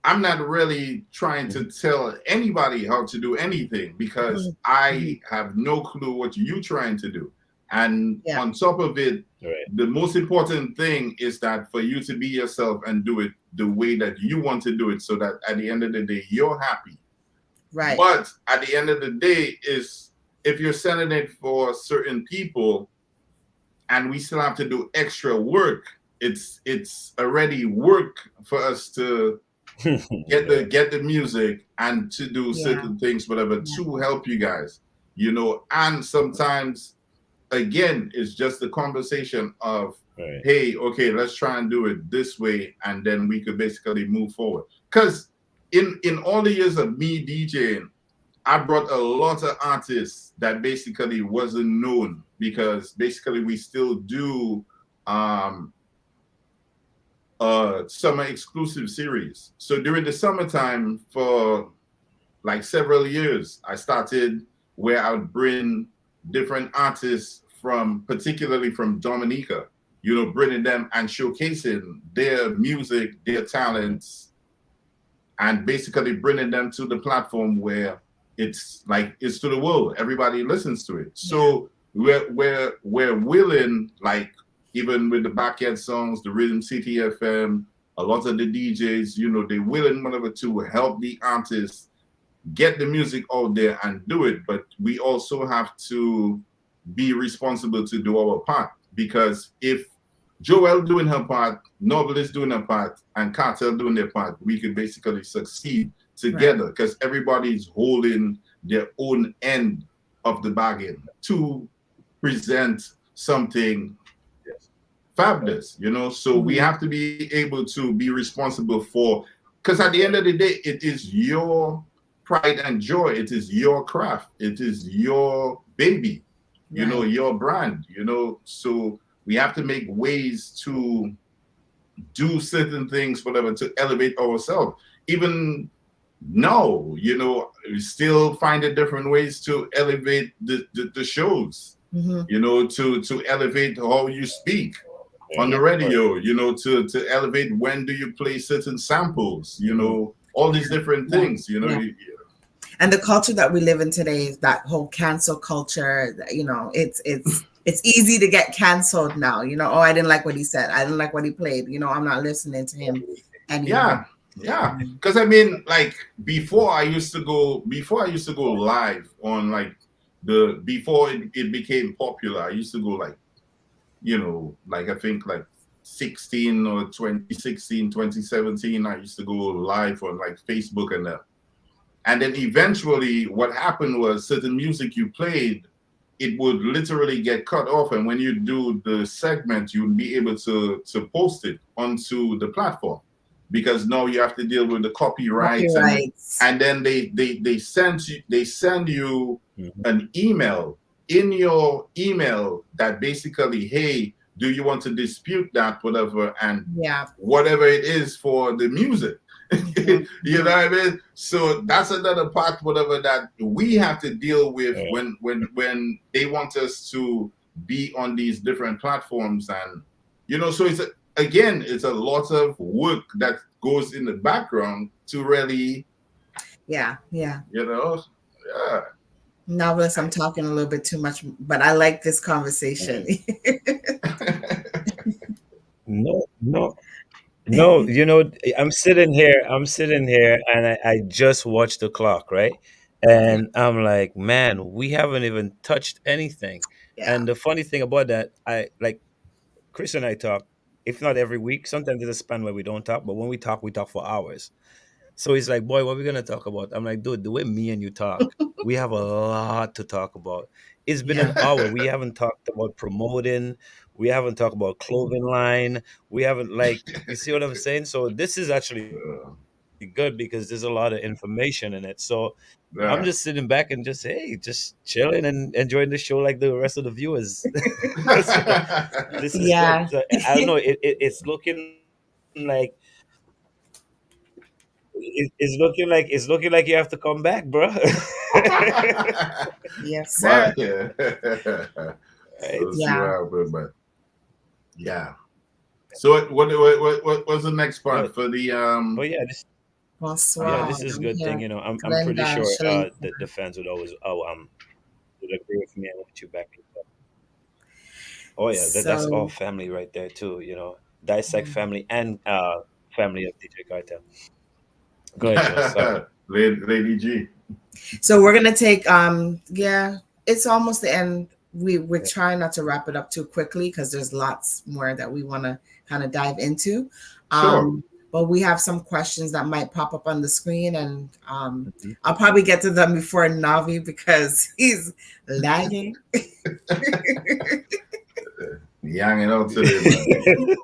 [SPEAKER 15] I'm not really trying to tell anybody how to do anything, because I have no clue what you're trying to do. And on top of it, the most important thing is that for you to be yourself and do it the way that you want to do it, so that at the end of the day, you're happy.
[SPEAKER 1] Right.
[SPEAKER 15] But at the end of the day, is if you're sending it for certain people and we still have to do extra work, it's already work for us to get the music and to do certain things, whatever, to help you guys, and sometimes again, it's just the conversation of, hey, okay, let's try and do it this way, and then we could basically move forward. Because in all the years of me DJing, I brought a lot of artists that basically wasn't known, because basically we still do summer exclusive series. So during the summertime, for like several years, I started where I would bring different artists particularly from Dominica, bringing them and showcasing their music, their talents, and basically bringing them to the platform where it's to the world. Everybody listens to it. So we're willing, like even with the backyard songs, the Rhythm City FM, a lot of the DJs, they're willing whatever to help the artists get the music out there and do it. But we also have to be responsible to do our part, because if Joel doing her part, Noble is doing her part, and Kartel doing their part, we could basically succeed together, because everybody's holding their own end of the bargain to present something fabulous, so we have to be able to be responsible for, because at the end of the day, it is your pride and joy, it is your craft, it is your baby, your brand, so we have to make ways to do certain things, whatever, to elevate ourselves. Even now, we still find different ways to elevate the shows, to elevate how you speak on the radio, to elevate when do you play certain samples, all these different things,
[SPEAKER 1] And the culture that we live in today is that whole cancel culture. It's easy to get canceled now. Oh, I didn't like what he said. I didn't like what he played. I'm not listening to him anymore.
[SPEAKER 15] Yeah. Because I mean, like before I used to go live on before it became popular. I used to go I think 16 or 2016, 2017. I used to go live on Facebook and that. And then eventually what happened was certain music you played, it would literally get cut off. And when you do the segment, you would be able to post it onto the platform, because now you have to deal with the copyrights. And then they send you an email in your email that basically, hey, do you want to dispute that, whatever, and whatever it is for the music. You know what I mean? So that's another part, whatever, that we have to deal with when they want us to be on these different platforms, and so it's a lot of work that goes in the background to really,
[SPEAKER 1] Yeah.
[SPEAKER 15] yeah.
[SPEAKER 1] Novelist, I'm talking a little bit too much, but I like this conversation.
[SPEAKER 2] No, no, no. I'm sitting here, and I just watched the clock, right?
[SPEAKER 1] Yeah.
[SPEAKER 2] And I'm like, man, we haven't even touched anything.
[SPEAKER 1] Yeah.
[SPEAKER 2] And the funny thing about that, I like Chris and I talk, if not every week, sometimes there's a span where we don't talk, but when we talk for hours. So he's like, boy, what are we gonna talk about? I'm like, dude, the way me and you talk, we have a lot to talk about. It's been an hour. We haven't talked about promoting. We haven't talked about clothing line. We haven't like, you see what I'm saying? So this is actually good because there's a lot of information in it. So I'm
[SPEAKER 15] Yeah.
[SPEAKER 2] just sitting back and just hey, just chilling and enjoying the show like the rest of the viewers. So this is good.
[SPEAKER 1] Yeah.
[SPEAKER 2] So, I don't know. It's looking like it's looking like you have to come back, bro.
[SPEAKER 1] Yes, sir.
[SPEAKER 15] But yeah,
[SPEAKER 2] Right?
[SPEAKER 15] we'll see what
[SPEAKER 1] Yeah.
[SPEAKER 15] happens. But yeah. So what was the next part
[SPEAKER 2] But
[SPEAKER 15] for the
[SPEAKER 2] but yeah, this yeah,
[SPEAKER 1] Bonsoir.
[SPEAKER 2] this is a
[SPEAKER 1] I'm
[SPEAKER 2] good thing.
[SPEAKER 1] here.
[SPEAKER 2] I'm pretty
[SPEAKER 1] Glenda,
[SPEAKER 2] sure
[SPEAKER 1] Shalane.
[SPEAKER 2] the fans would always would agree with me and want you back. Oh yeah, that's all
[SPEAKER 1] So,
[SPEAKER 2] family right there too. Dissect family and family of DJ Kartel. Go ahead, Joe. Sorry.
[SPEAKER 15] Lady G.
[SPEAKER 1] so we're gonna take yeah, it's almost the end. We're trying not to wrap it up too quickly because there's lots more that we want to kind of dive into.
[SPEAKER 15] Sure.
[SPEAKER 1] But we have some questions that might pop up on the screen, and
[SPEAKER 2] Mhm.
[SPEAKER 1] I'll probably get to them before Navi because he's lagging.
[SPEAKER 15] Young out today, man.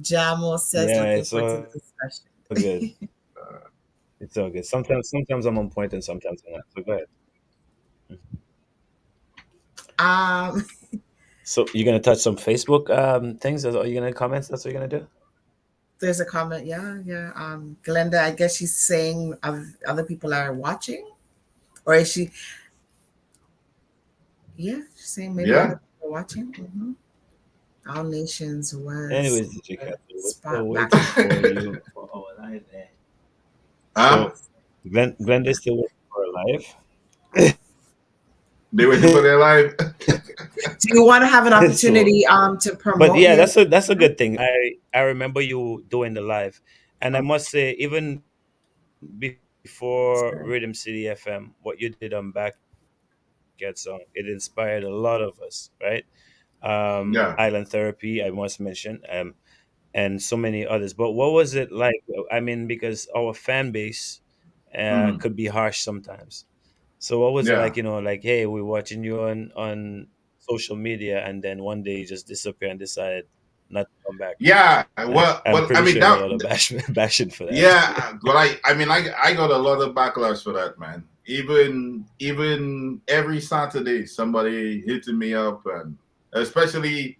[SPEAKER 1] Jamo says
[SPEAKER 2] Yeah,
[SPEAKER 1] looking
[SPEAKER 2] it's
[SPEAKER 1] forward to the
[SPEAKER 2] all good.
[SPEAKER 1] discussion.
[SPEAKER 2] It's all good. Sometimes I'm on point and sometimes I'm not. So go ahead.
[SPEAKER 1] um
[SPEAKER 2] So you're gonna touch some Facebook things? Are you gonna comment? That's what you're gonna do?
[SPEAKER 1] There's a comment. Yeah, yeah. Glenda, I guess she's saying other people are watching, or is she? Yeah, she's saying maybe
[SPEAKER 15] Yeah.
[SPEAKER 1] other people are watching. All Nations was
[SPEAKER 2] Anyways, DJ Cat, we're still
[SPEAKER 1] spot back.
[SPEAKER 2] waiting for you for our live there.
[SPEAKER 15] Huh?
[SPEAKER 2] So Glenn is still waiting for a live.
[SPEAKER 15] They waiting for their life.
[SPEAKER 1] Do you want to have an opportunity to
[SPEAKER 2] But
[SPEAKER 1] promote
[SPEAKER 2] yeah,
[SPEAKER 1] your?
[SPEAKER 2] that's a good thing. I remember you doing the live, and I must say, even before Rhythm City FM, what you did on Backyard Song, it inspired a lot of us, right?
[SPEAKER 15] Yeah.
[SPEAKER 2] Island Therapy, I must mention, and so many others. But what was it like? I mean, because our fan base
[SPEAKER 15] Mhm.
[SPEAKER 2] could be harsh sometimes. So what was it
[SPEAKER 15] Yeah.
[SPEAKER 2] like? Like, hey, we're watching you on social media, and then one day you just disappear and decide not to come back.
[SPEAKER 15] Yeah.
[SPEAKER 2] Right?
[SPEAKER 15] Well,
[SPEAKER 2] I'm
[SPEAKER 15] well. I
[SPEAKER 2] pretty
[SPEAKER 15] mean
[SPEAKER 2] sure you got a
[SPEAKER 15] that.
[SPEAKER 2] lot of bashing for that.
[SPEAKER 15] Yeah. Well, I got a lot of backlash for that, man. Even every Saturday, somebody hitting me up, and especially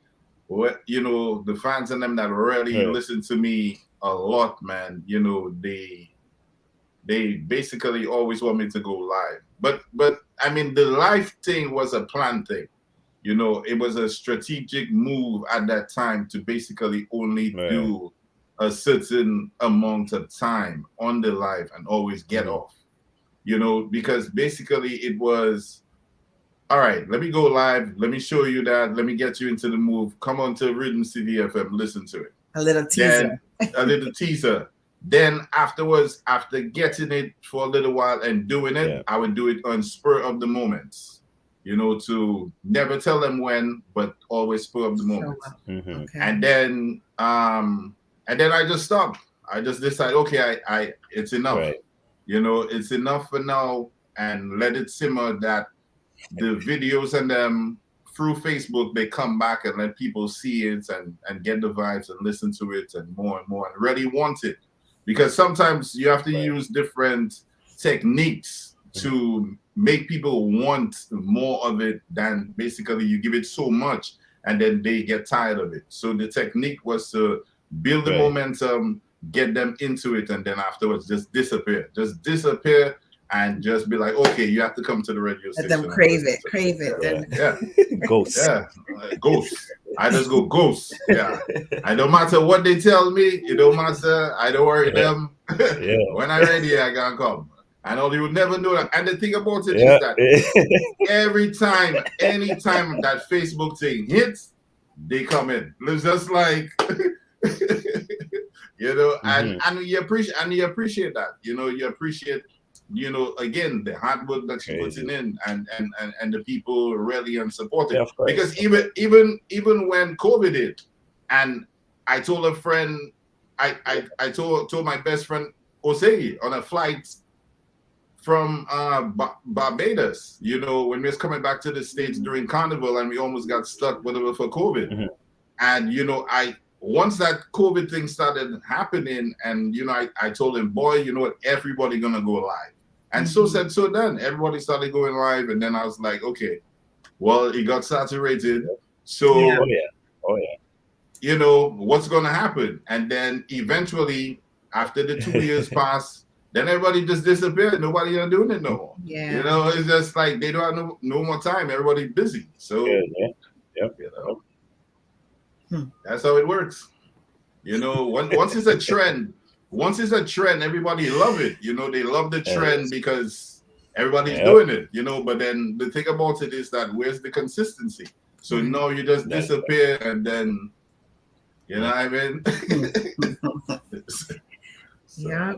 [SPEAKER 15] the fans and them that really
[SPEAKER 2] Right.
[SPEAKER 15] listen to me a lot, man. They basically always want me to go live. But I mean the live thing was a planned thing. It was a strategic move at that time to basically only
[SPEAKER 2] Right.
[SPEAKER 15] do a certain amount of time on the live and always get
[SPEAKER 2] Mhm.
[SPEAKER 15] off. Because basically it was all right, let me go live, let me show you that, let me get you into the move. Come on to Rhythm City FM, listen to it.
[SPEAKER 1] A little teaser.
[SPEAKER 15] Then a little teaser. Then afterwards, after getting it for a little while and doing it,
[SPEAKER 2] Yeah.
[SPEAKER 15] I would do it on spur of the moments. To never tell them when, but always spur of the
[SPEAKER 1] Show
[SPEAKER 15] moment.
[SPEAKER 1] up.
[SPEAKER 2] Mhm.
[SPEAKER 1] Okay.
[SPEAKER 15] And then I just stopped. I just decided, okay, I it's enough.
[SPEAKER 2] Right.
[SPEAKER 15] It's enough for now, and let it simmer. That the videos and them through Facebook, they come back and let people see it and get the vibes and listen to it and more and really want it. Because sometimes you have to
[SPEAKER 2] Right.
[SPEAKER 15] use different techniques to make people want more of it than basically you give it so much and then they get tired of it. So the technique was to build the
[SPEAKER 2] Right.
[SPEAKER 15] momentum, get them into it, and then afterwards just disappear. Just disappear and just be like, okay, you have to come to the radio
[SPEAKER 1] Let
[SPEAKER 15] station.
[SPEAKER 1] them
[SPEAKER 15] and
[SPEAKER 1] crave
[SPEAKER 15] listen
[SPEAKER 1] it,
[SPEAKER 15] to
[SPEAKER 1] crave it. Then
[SPEAKER 15] Yeah.
[SPEAKER 2] Ghost.
[SPEAKER 15] Yeah. Ghost. I just go ghost. Yeah. I don't matter what they tell me. It don't matter. I don't worry them.
[SPEAKER 2] Yeah.
[SPEAKER 15] When I'm ready, I gotta come. And all you would never know that. And the thing about it is
[SPEAKER 2] Yeah.
[SPEAKER 15] that anytime that Facebook thing hits, they come in. It's just like you know, and you appreciate that. You know, you appreciate, you know, again, the hard work that you're putting in and the people really and supporting.
[SPEAKER 2] Yeah, of course.
[SPEAKER 15] Because even when COVID hit, and I told a friend, I told my best friend Osei on a flight from Barbados, you know, when we was coming back to the States during Carnival, and we almost got stuck whatever for COVID. And you know, once that COVID thing started happening, and you know, I told him, boy, you know what, everybody gonna go live. And so said, so done. Everybody started going live, and then I was like, okay, well, it got saturated. So
[SPEAKER 2] oh yeah.
[SPEAKER 15] You know, what's gonna happen? And then eventually, after the 2 years pass, then everybody just disappeared. Nobody are doing it no more.
[SPEAKER 1] Yeah.
[SPEAKER 15] You know, it's just like they don't have no more time. Everybody busy. So
[SPEAKER 2] Yep.
[SPEAKER 15] you know, that's how it works. You know, once it's a trend, everybody love it. You know, they love the trend because everybody's doing it. You know, but then the thing about it is that where's the consistency? So no, you just disappear, and then you know what I mean.
[SPEAKER 1] Yeah.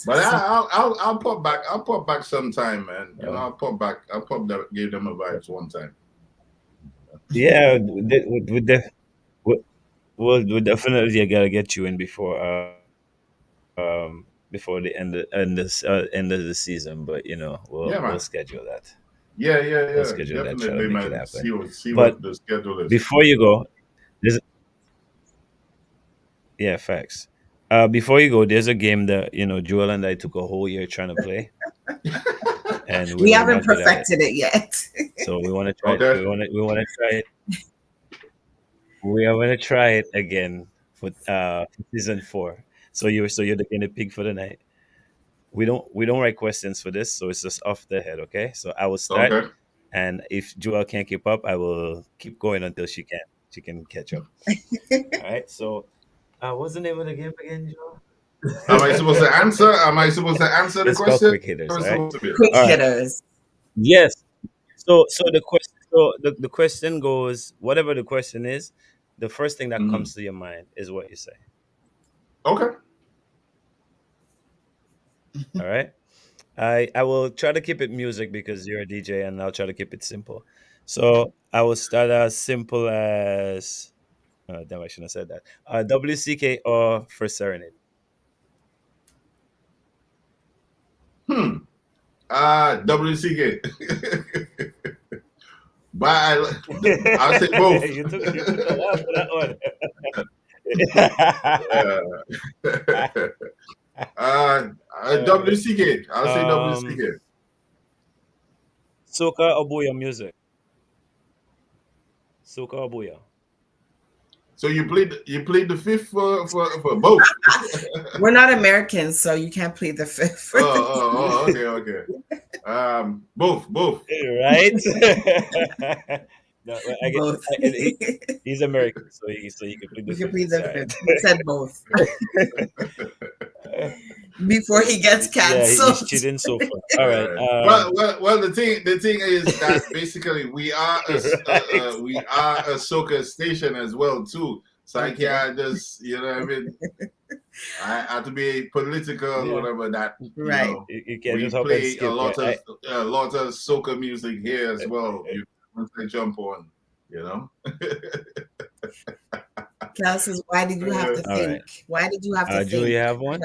[SPEAKER 15] But I'll pop back. I'll pop back sometime, man. You know, I'll pop back. Give them a vibes one time.
[SPEAKER 2] Yeah, we'll definitely gotta get you in before the end of the season. But you know, we'll schedule that.
[SPEAKER 15] Yeah.
[SPEAKER 2] We'll schedule that. Try to
[SPEAKER 15] Definitely,
[SPEAKER 2] make it
[SPEAKER 15] man.
[SPEAKER 2] happen.
[SPEAKER 15] See
[SPEAKER 2] But
[SPEAKER 15] what the schedule is.
[SPEAKER 2] before you go, facts. Before you go, there's a game that you know Joel and I took a whole year trying to play, and
[SPEAKER 1] we haven't perfected it yet.
[SPEAKER 2] So we want to try it. We want to try it. We are going to try it again for season 4. So you're the guinea pig for the night. We don't write questions for this, so it's just off the head. Okay, so I will start, and if Joel can't keep up, I will keep going until she can catch up. All right. So, what's the name of the game again, Joel?
[SPEAKER 15] Am I supposed to answer? The
[SPEAKER 2] it's
[SPEAKER 15] question?
[SPEAKER 2] Called quick hitters. Right?
[SPEAKER 1] Quick hitters.
[SPEAKER 2] Yes. So the question. So the question goes, whatever the question is, the first thing that comes to your mind is what you say.
[SPEAKER 15] Okay.
[SPEAKER 2] All right. I will try to keep it music because you're a DJ, and I'll try to keep it simple. So I will start as simple as damn, I shouldn't have said that. WCK or First Serenade?
[SPEAKER 15] WCK. But I'll say both.
[SPEAKER 2] you took a lot for that one.
[SPEAKER 15] WCK. I'll say WCK.
[SPEAKER 2] Soca or Booyah music? Soca or Booyah?
[SPEAKER 15] So you plead the fifth for both.
[SPEAKER 1] We're not Americans, so you can't plead the fifth.
[SPEAKER 15] Okay. Both.
[SPEAKER 2] Right? No, both. He's American, so he can plead the fifth.
[SPEAKER 1] You can plead the fifth. He said both. Before he gets canceled.
[SPEAKER 2] Yeah, he's cheating so far. All right.
[SPEAKER 15] Well, the thing is that basically we are a soca station as well too. So I can't just, you know what I mean. I have to be political, whatever that.
[SPEAKER 1] Right.
[SPEAKER 15] You know,
[SPEAKER 2] you can't
[SPEAKER 15] we
[SPEAKER 2] just
[SPEAKER 15] play a lot of soca music here as well. Once they jump on, you know.
[SPEAKER 1] Cal says, "Why did you have to think?
[SPEAKER 2] Right.
[SPEAKER 1] Why did you have to think?"
[SPEAKER 2] Do you have one?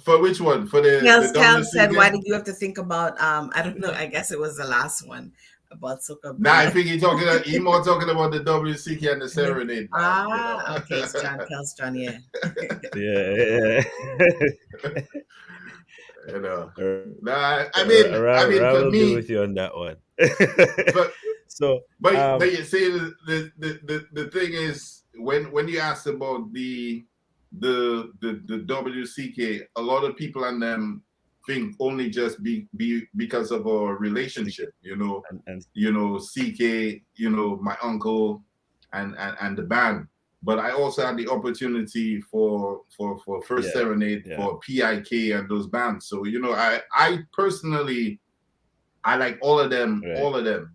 [SPEAKER 15] For which one? For the
[SPEAKER 1] Cal said, "Why did you have to think about?" I don't know. I guess it was the last one about soca.
[SPEAKER 15] Nah, I think he more talking about the WCK and the Serenade.
[SPEAKER 1] Okay, it's Cal's John, yeah.
[SPEAKER 2] Yeah.
[SPEAKER 15] You know, nah, I mean, for me,
[SPEAKER 2] with you on that one.
[SPEAKER 15] But you see, the thing is, when you ask about the WCK, a lot of people and them think only just be because of our relationship, CK, my uncle and the band. But I also had the opportunity for First Serenade, for PIK and those bands. So, I personally, I like all of them,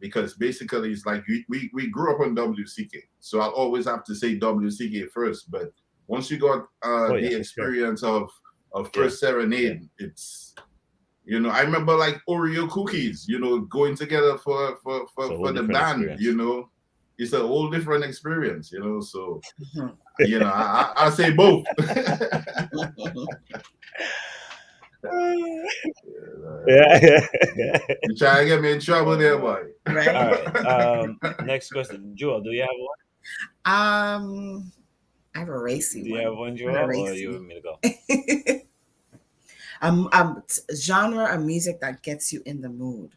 [SPEAKER 15] because basically it's like we grew up on WCK. So I'll always have to say WCK first. But once you got the experience of First Serenade, it's, I remember like Oreo cookies, going together for the band, experience. It's a whole different experience, so, I say both. You trying to get me in trouble there, boy.
[SPEAKER 2] Right. All right. Next question. Joel, do you have one?
[SPEAKER 1] I have a racy
[SPEAKER 2] one. Do you have one, Joel, or you want me to
[SPEAKER 1] go? Genre of music that gets you in the mood.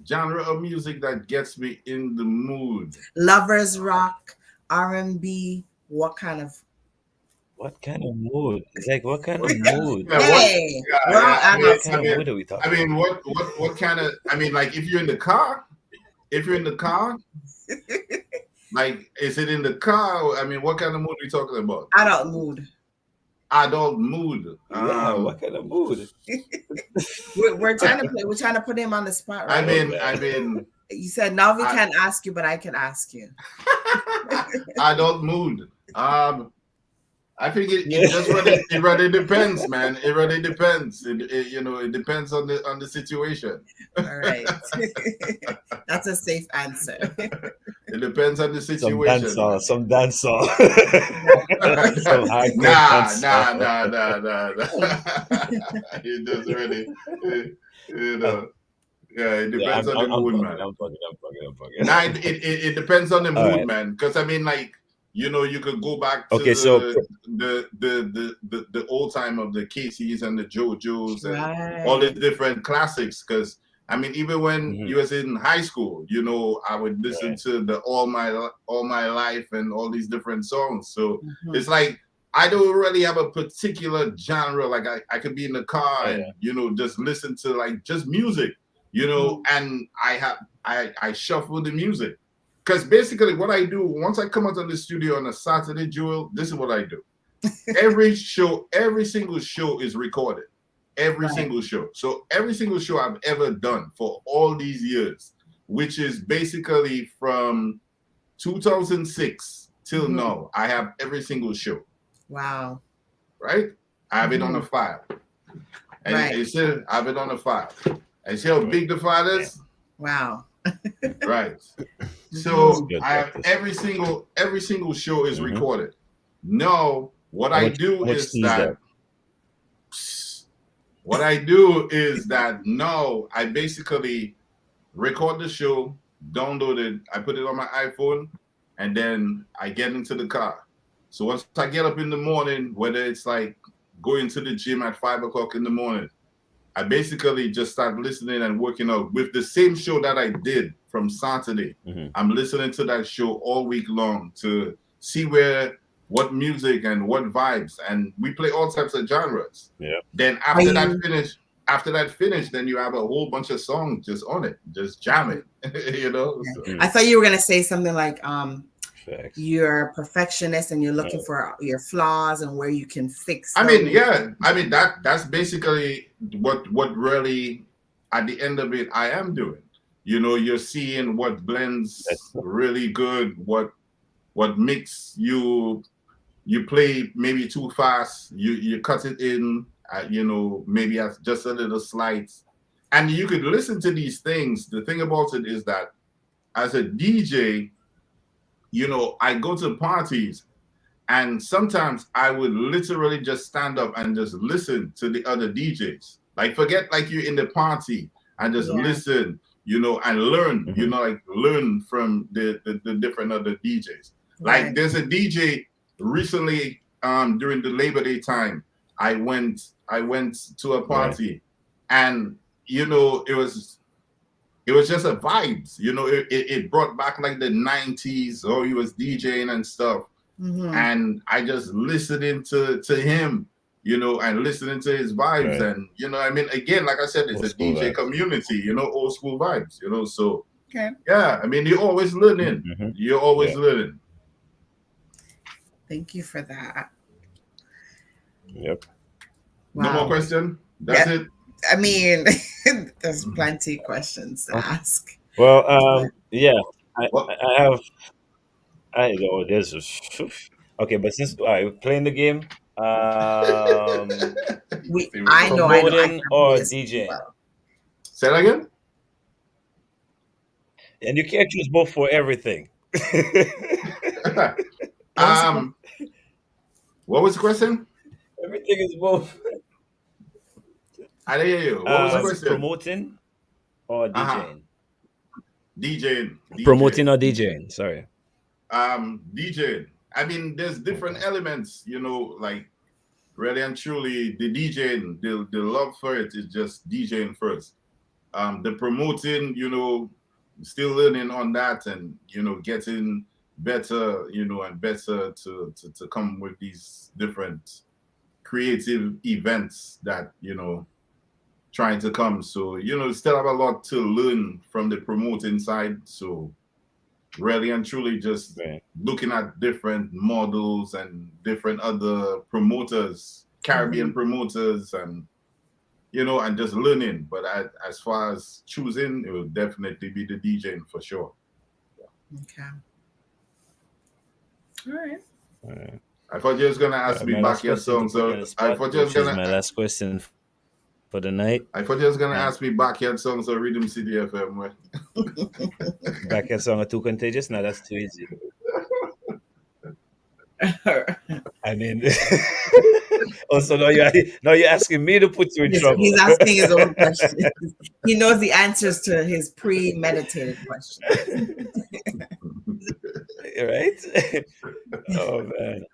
[SPEAKER 15] Genre of music that gets me in the mood.
[SPEAKER 1] Lovers rock, R&B. What kind of
[SPEAKER 2] mood? Like what kind of mood?
[SPEAKER 1] Hey,
[SPEAKER 2] what kind of mood are we talking?
[SPEAKER 15] I mean, what kind of? I mean, like if you're in the car, like is it in the car? I mean, what kind of mood are we talking about?
[SPEAKER 1] Adult mood.
[SPEAKER 15] Adult mood.
[SPEAKER 2] What kind of mood?
[SPEAKER 1] we're trying to put him on the spot, right?
[SPEAKER 15] I mean.
[SPEAKER 1] You said now we can't ask you, but I can ask you.
[SPEAKER 15] Adult mood. I think it just really depends, man. It really depends. It depends on the situation.
[SPEAKER 1] All right, that's a safe answer.
[SPEAKER 15] It depends on the situation.
[SPEAKER 2] Some dancehall.
[SPEAKER 15] Nah. It does really, Yeah, it depends on the mood, man.
[SPEAKER 2] I'm fucking.
[SPEAKER 15] Nah, it depends on the mood, man. Because I mean, like, you could go back to the old time of the Casey's and the JoJo's and all the different classics. Because I mean, even when you was in high school, I would listen to the All My Life and all these different songs. So it's like I don't really have a particular genre. Like I could be in the car and just listen to like just music, and I shuffle the music. Because basically what I do, once I come out of the studio on a Saturday, Joel, this is what I do. Every single show is recorded. Every single show. So every single show I've ever done for all these years, which is basically from 2006 till now, I have every single show.
[SPEAKER 1] Wow.
[SPEAKER 15] Right? I have it on a file. And I have it on a file. And see how big the file is?
[SPEAKER 1] Wow.
[SPEAKER 15] Right. So I have every single show is recorded. No, what I do is that no, I basically record the show, download it, I put it on my iPhone, and then I get into the car. So once I get up in the morning, whether it's like going to the gym at 5 o'clock in the morning, I basically just start listening and working out with the same show that I did from Saturday. I'm listening to that show all week long to see what music and what vibes, and we play all types of genres.
[SPEAKER 2] Yeah.
[SPEAKER 15] Then after that finish, then you have a whole bunch of songs just on it, just jamming. So.
[SPEAKER 1] I thought you were gonna say something like you're a perfectionist and you're looking for your flaws and where you can fix them.
[SPEAKER 15] That's basically what really at the end of it I am doing. You're seeing what blends really good, what makes you play maybe too fast, you cut it in, maybe as just a little slight, and you could listen to these things. The thing about it is that as a DJ, I go to parties and sometimes I would literally just stand up and just listen to the other DJs. Like forget like you're in the party and just listen, and learn, learn from the different other DJs. Right. Like there's a DJ recently during the Labor Day time, I went to a party and it was just a vibes, it brought back like the 90s, he was DJing and stuff. And I just listening to him, and listening to his vibes.
[SPEAKER 2] Right.
[SPEAKER 15] And, I mean, again, like I said, it's
[SPEAKER 2] Old
[SPEAKER 15] a
[SPEAKER 2] school
[SPEAKER 15] DJ
[SPEAKER 2] vibes.
[SPEAKER 15] community, old school vibes, so,
[SPEAKER 1] Okay.
[SPEAKER 15] yeah, I mean, you're always learning.
[SPEAKER 2] Mhm.
[SPEAKER 15] You're always
[SPEAKER 2] Yeah.
[SPEAKER 15] learning.
[SPEAKER 1] Thank you for that.
[SPEAKER 2] Yep.
[SPEAKER 15] No more
[SPEAKER 1] Wow.
[SPEAKER 15] question? That's it?
[SPEAKER 1] I mean, there's plenty of questions to ask.
[SPEAKER 2] Well, yeah,
[SPEAKER 15] What?
[SPEAKER 2] I have. There's okay, but since we're playing the game,
[SPEAKER 1] I know I
[SPEAKER 2] promoting
[SPEAKER 1] can play
[SPEAKER 2] or
[SPEAKER 1] this
[SPEAKER 2] DJing,
[SPEAKER 1] well.
[SPEAKER 15] Say that again?
[SPEAKER 2] and you can't choose both for everything.
[SPEAKER 15] What was the question?
[SPEAKER 2] Everything is both.
[SPEAKER 15] I didn't hear you. What was the question?
[SPEAKER 2] Promoting or DJing?
[SPEAKER 15] DJing.
[SPEAKER 2] Promoting or DJing? Sorry.
[SPEAKER 15] DJing. I mean, there's different elements, like really and truly the DJing, the love for it is just DJing first. The promoting, still learning on that and, getting better, and better to come with these different creative events that, trying to come. So, still have a lot to learn from the promoting side. So really and truly just looking at different models and different other promoters, Caribbean promoters, and and just learning. But as far as choosing, it will definitely be the DJing for sure.
[SPEAKER 1] Okay. All right.
[SPEAKER 15] I thought you was gonna ask me backyard songs. So I thought you was gonna.
[SPEAKER 2] My last question for the night.
[SPEAKER 15] I thought you was gonna ask me backyard songs or Rhythm City FM. Where?
[SPEAKER 2] Backyard song are too contagious? No, that's too easy. I mean, also now you're asking me to put you in trouble.
[SPEAKER 1] He's asking his own questions. He knows the answers to his premeditated questions.
[SPEAKER 2] Right? Oh man.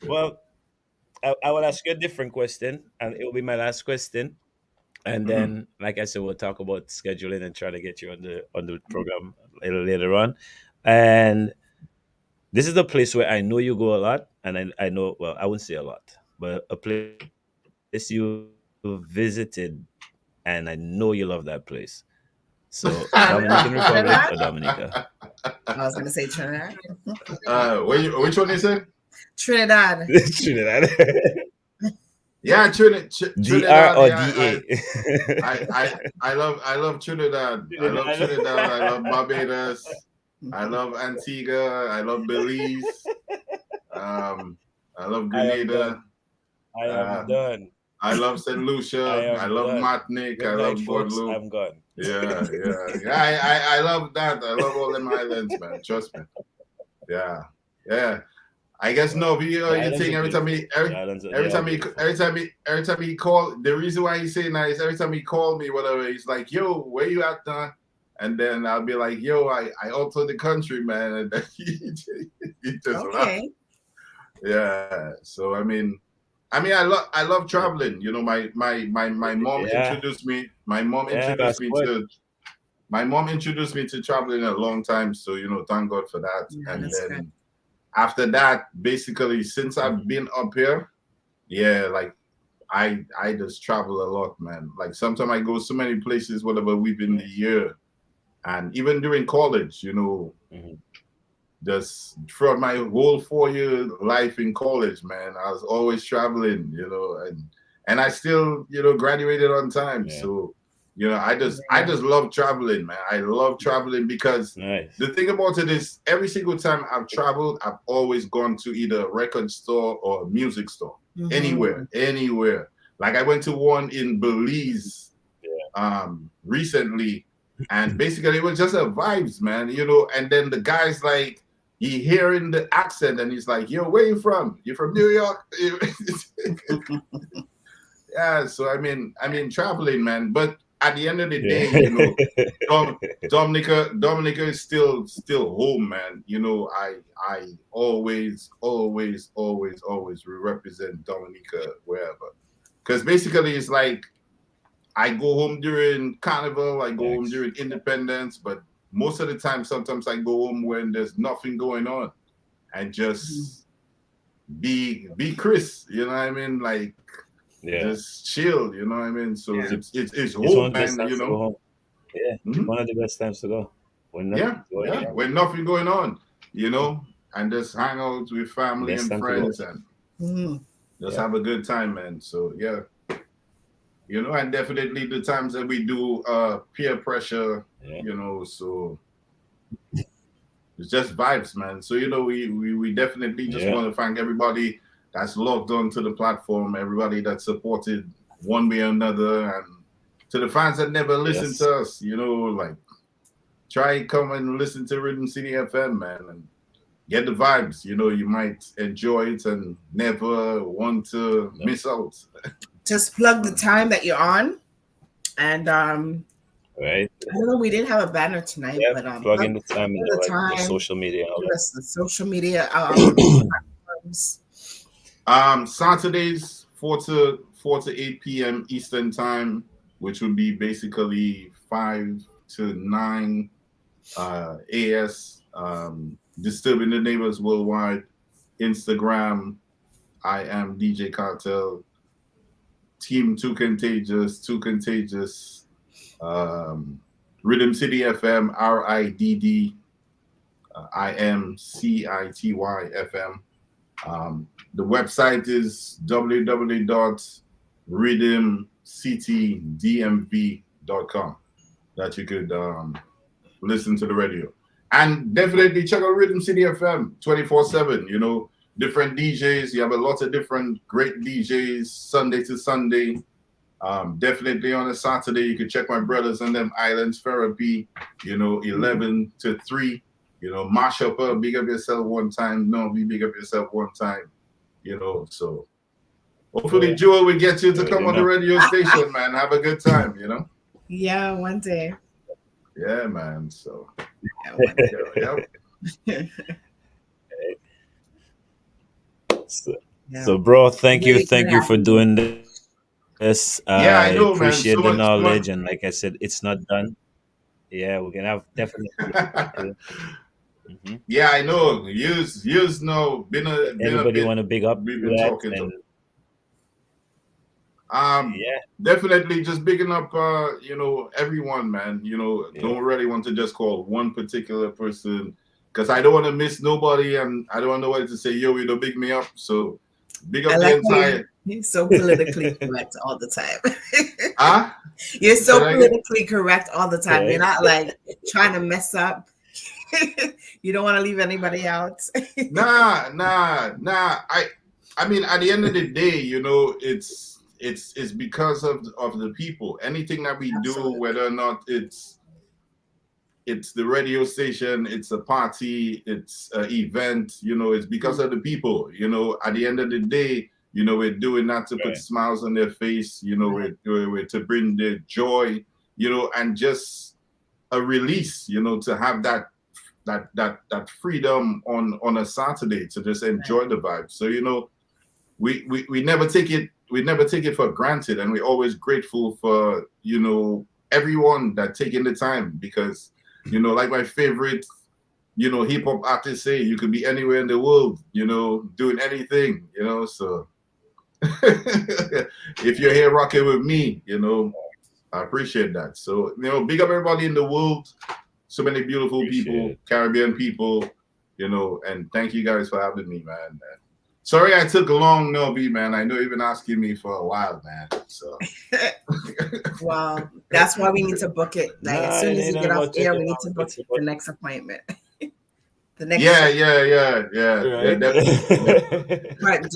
[SPEAKER 2] Well, I will ask you a different question, and it will be my last question. And then, like I said, we'll talk about scheduling and try to get you on the program a little later on. And this is a place where I know you go a lot, and I know, well, I wouldn't say a lot, but a place you visited, and I know you love that place. So, Dominican Republic or Dominica?
[SPEAKER 1] I was going to say Trinidad.
[SPEAKER 15] Which one you said?
[SPEAKER 1] Trinidad.
[SPEAKER 2] Trinidad.
[SPEAKER 15] Yeah, Trinidad.
[SPEAKER 2] DR or
[SPEAKER 15] yeah,
[SPEAKER 2] DA?
[SPEAKER 15] I love Trinidad. I love Trinidad. I love Barbados. I love Antigua. I love Belize. I love Grenada.
[SPEAKER 2] I am done.
[SPEAKER 15] I love St. Lucia. I love
[SPEAKER 2] done.
[SPEAKER 15] Martinique.
[SPEAKER 2] Good
[SPEAKER 15] I love
[SPEAKER 2] night, folks.
[SPEAKER 15] Guadeloupe.
[SPEAKER 2] I'm gone.
[SPEAKER 15] Yeah. I love that. I love all them islands, man. Trust me. Yeah. I guess no, you think every time he call, the reason why he's saying that is every time he call me, whatever, he's like, yo, where you at now? And then I'll be like, yo, I altered the country, man. And then he just laugh. Yeah. So I mean I love traveling. My mom introduced me. My mom introduced me to traveling a long time. So thank God for that.
[SPEAKER 1] Yeah,
[SPEAKER 15] and then
[SPEAKER 1] good.
[SPEAKER 15] After that, basically, since I've been up here, like I just travel a lot, man. Like sometimes I go so many places, whatever, within the year, and even during college, just throughout my whole 4-year life in college, man, I was always traveling, and I still, graduated on time. Yeah. So, I just love traveling, man. I love traveling because the thing about it is every single time I've traveled, I've always gone to either a record store or a music store, anywhere. Like I went to one in Belize recently, and basically it was just a vibes, man, and then the guy's like, he hearing the accent and he's like, yo, where you from? You from New York? Yeah, so I mean traveling, man. But at the end of the day, Dominica is still home, man. I always represent Dominica wherever. Because basically it's like I go home during Carnival, I go home during Independence, but most of the time, sometimes I go home when there's nothing going on and just be Chris, you know what I mean? Like
[SPEAKER 2] Yeah.
[SPEAKER 15] just chill, you know what I mean? So it's
[SPEAKER 2] It's one
[SPEAKER 15] home,
[SPEAKER 2] of the best
[SPEAKER 15] man, you
[SPEAKER 2] times to go
[SPEAKER 15] know.
[SPEAKER 2] home. Yeah. It's one of the best times to go. When
[SPEAKER 15] Yeah,
[SPEAKER 2] nothing's going
[SPEAKER 15] yeah.
[SPEAKER 2] on.
[SPEAKER 15] When nothing going on, you know, and just hang out with family
[SPEAKER 2] Best
[SPEAKER 15] and
[SPEAKER 2] time to go.
[SPEAKER 15] friends and
[SPEAKER 1] Mm.
[SPEAKER 15] just
[SPEAKER 2] Yeah.
[SPEAKER 15] have a good time, man. So yeah. You know, and definitely the times that we do peer pressure,
[SPEAKER 2] Yeah.
[SPEAKER 15] you know, so it's just vibes, man. So you know, we definitely just
[SPEAKER 2] Yeah.
[SPEAKER 15] want to thank everybody that's logged on to the platform, everybody that supported one way or another, and to the fans that never listen
[SPEAKER 2] Yes.
[SPEAKER 15] to us, you know, like try come and listen to Rhythm City FM, man, and get the vibes. You know, you might enjoy it and never want to miss out.
[SPEAKER 1] Just plug the time that you're on, and
[SPEAKER 2] Right.
[SPEAKER 1] I don't know. We didn't have a banner tonight,
[SPEAKER 2] Yeah.
[SPEAKER 1] but
[SPEAKER 2] Plug in the time and
[SPEAKER 1] the
[SPEAKER 2] like your
[SPEAKER 1] time,
[SPEAKER 2] social media and all
[SPEAKER 1] give
[SPEAKER 2] that.
[SPEAKER 1] us the social media platforms.
[SPEAKER 15] Saturdays 4 to 8 p.m. Eastern time, which would be basically 5 to 9 AS. Disturbing the Neighbors Worldwide. Instagram, I am DJ Kartel. Team Too Contagious, Too Contagious. Rhythm City FM, RIDD. IMCITY FM. The website is www.rhythmcitydmv.com that you could listen to the radio. And definitely check out Rhythm City FM 24/7. You know, different DJs. You have a lot of different great DJs Sunday to Sunday. Definitely on a Saturday, you can check my brothers and them Islands Therapy, you know, 11 to 3. You know, mash up, big up yourself one time. No, be big up yourself one time. You know, so hopefully Joel will get you to come on the radio station, man. Have a good time, you know?
[SPEAKER 1] Yeah, one day.
[SPEAKER 15] Yeah, man. So,
[SPEAKER 1] yeah, one day.
[SPEAKER 2] So, bro, thank you for doing this.
[SPEAKER 15] Yeah, I
[SPEAKER 2] I
[SPEAKER 15] know, man.
[SPEAKER 2] appreciate
[SPEAKER 15] So
[SPEAKER 2] the
[SPEAKER 15] much,
[SPEAKER 2] knowledge, and like I said, it's not done. Yeah, we're gonna have definitely.
[SPEAKER 15] Yeah, I know. Years now. Been a
[SPEAKER 2] Anybody
[SPEAKER 15] bit.
[SPEAKER 2] want to big up?
[SPEAKER 15] We've been talking to.
[SPEAKER 2] Yeah.
[SPEAKER 15] Definitely just bigging up, you know, everyone, man. You know, don't really want to just call one particular person because I don't want to miss nobody, and I don't want nobody to say, "Yo, you don't big me up." So, big up the entire.
[SPEAKER 1] You're so politically correct all the time.
[SPEAKER 15] You're
[SPEAKER 1] so politically correct all the time. You're not like trying to mess up. You don't want to leave anybody out.
[SPEAKER 15] Nah. I mean, at the end of the day, you know, it's because of the people. Anything that we do, whether or not it's the radio station, it's a party, it's an event, you know, it's because of the people. You know, at the end of the day, you know, we're doing that to put smiles on their face. You know, we're to bring their joy. You know, and just a release. You know, to have that freedom on a Saturday to just enjoy the vibe. So you know, we never take it for granted, and we're always grateful for, you know, everyone that taking the time, because, you know, like my favorite, you know, hip hop artists say, you could be anywhere in the world, you know, doing anything, you know. So if you're here rocking with me, you know, I appreciate that. So, you know, big up everybody in the world. So many beautiful people, Caribbean people, you know, and thank you guys for having me, man. Sorry I took a long no be, man. I know you've been asking me for a while, man. So
[SPEAKER 1] well, that's why we need to book it. Like as soon as you get off air, we need to book the next appointment. The next
[SPEAKER 15] yeah, definitely.
[SPEAKER 1] Right,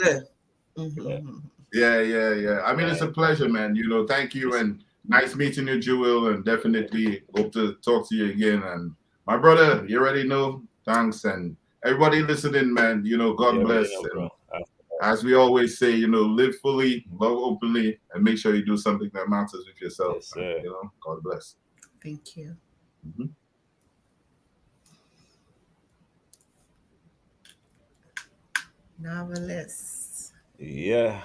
[SPEAKER 15] Yeah. I mean, it's a pleasure, man. You know, thank you, and nice meeting you, Jewel, and definitely hope to talk to you again. And my brother, you already know, thanks, and everybody listening, man. You know, God bless. And as we always say, you know, live fully, love openly, and make sure you do something that matters with yourself.
[SPEAKER 2] Yes,
[SPEAKER 15] you know, God bless.
[SPEAKER 1] Thank you. Novelist.
[SPEAKER 2] Yeah.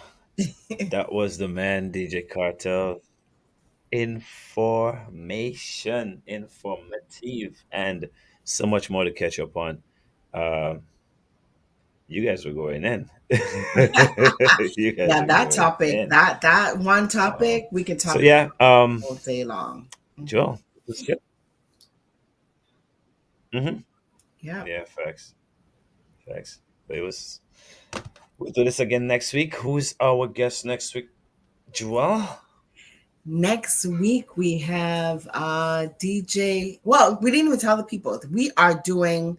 [SPEAKER 2] That was the man, DJ Kartel. Informative, and so much more to catch up on. you guys were going in. You guys
[SPEAKER 1] Yeah,
[SPEAKER 2] were
[SPEAKER 1] that
[SPEAKER 2] going
[SPEAKER 1] topic,
[SPEAKER 2] in.
[SPEAKER 1] that one topic, we could talk
[SPEAKER 2] So yeah,
[SPEAKER 1] all day long.
[SPEAKER 2] Joel, let's get.
[SPEAKER 1] Yeah.
[SPEAKER 2] Yeah, facts. But it was. We'll do this again next week. Who's our guest next week, Joel?
[SPEAKER 1] Next week we have DJ. Well, we didn't even tell the people. We are doing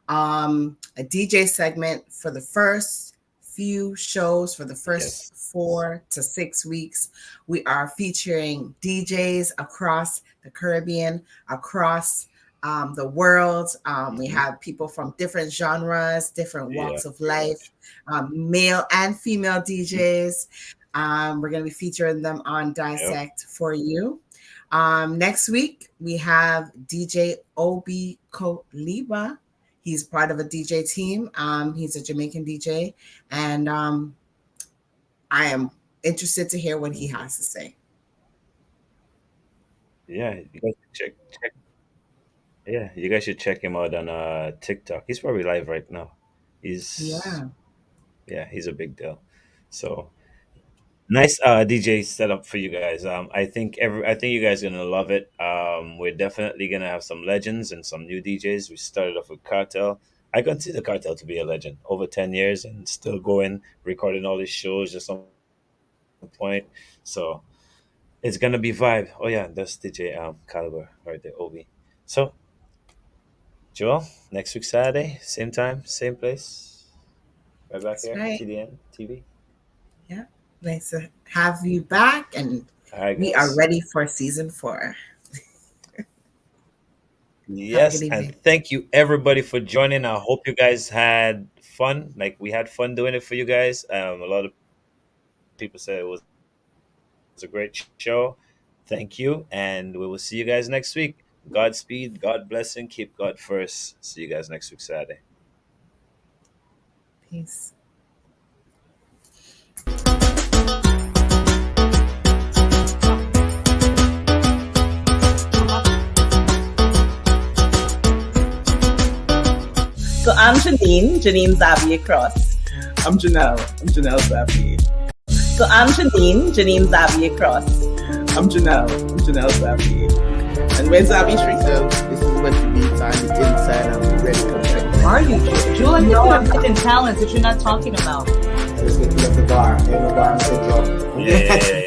[SPEAKER 1] a DJ segment for the first few shows for the first 4 to 6 weeks. We are featuring DJs across the Caribbean, across the world. We have people from different genres, different walks of life, male and female DJs. We're going to be featuring them on Dissect for you. Next week, we have DJ Obi Koliba. He's part of a DJ team. He's a Jamaican DJ. And I am interested to hear what he has to say.
[SPEAKER 2] Yeah, you guys should check. Yeah, you guys should check him out on TikTok. He's probably live right now. He's he's a big deal. So nice DJ setup for you guys. I think you guys are gonna love it. We're definitely gonna have some legends and some new DJs. We started off with Kartel. I consider Kartel to be a legend. Over 10 years and still going, recording all these shows just on point. So it's gonna be vibe. Oh yeah, that's DJ Caliber right there, Obi. So Joel, next week Saturday, same time, same place. Right back
[SPEAKER 1] That's
[SPEAKER 2] here,
[SPEAKER 1] right.
[SPEAKER 2] TDN TV.
[SPEAKER 1] Yeah. Nice to have you back, and we are ready for season 4.
[SPEAKER 2] Yes, and thank you everybody for joining. I hope you guys had fun. Like we had fun doing it for you guys. A lot of people said it was a great show. Thank you, and we will see you guys next week. Godspeed, God blessing, keep God first. See you guys next week Saturday.
[SPEAKER 1] Peace.
[SPEAKER 3] So I'm Janine Xavier Cross. I'm Janelle Xavier. So I'm Janine Xavier Cross. I'm Janelle Xavier. And where's Xavier Street?
[SPEAKER 4] So this is what you need on the inside and ready to come.
[SPEAKER 5] Are you, Jewel? You have hidden talents that you're not talking about.
[SPEAKER 6] Let's get to the bar. Ain't no bar, I'm saying drum.
[SPEAKER 2] Yeah.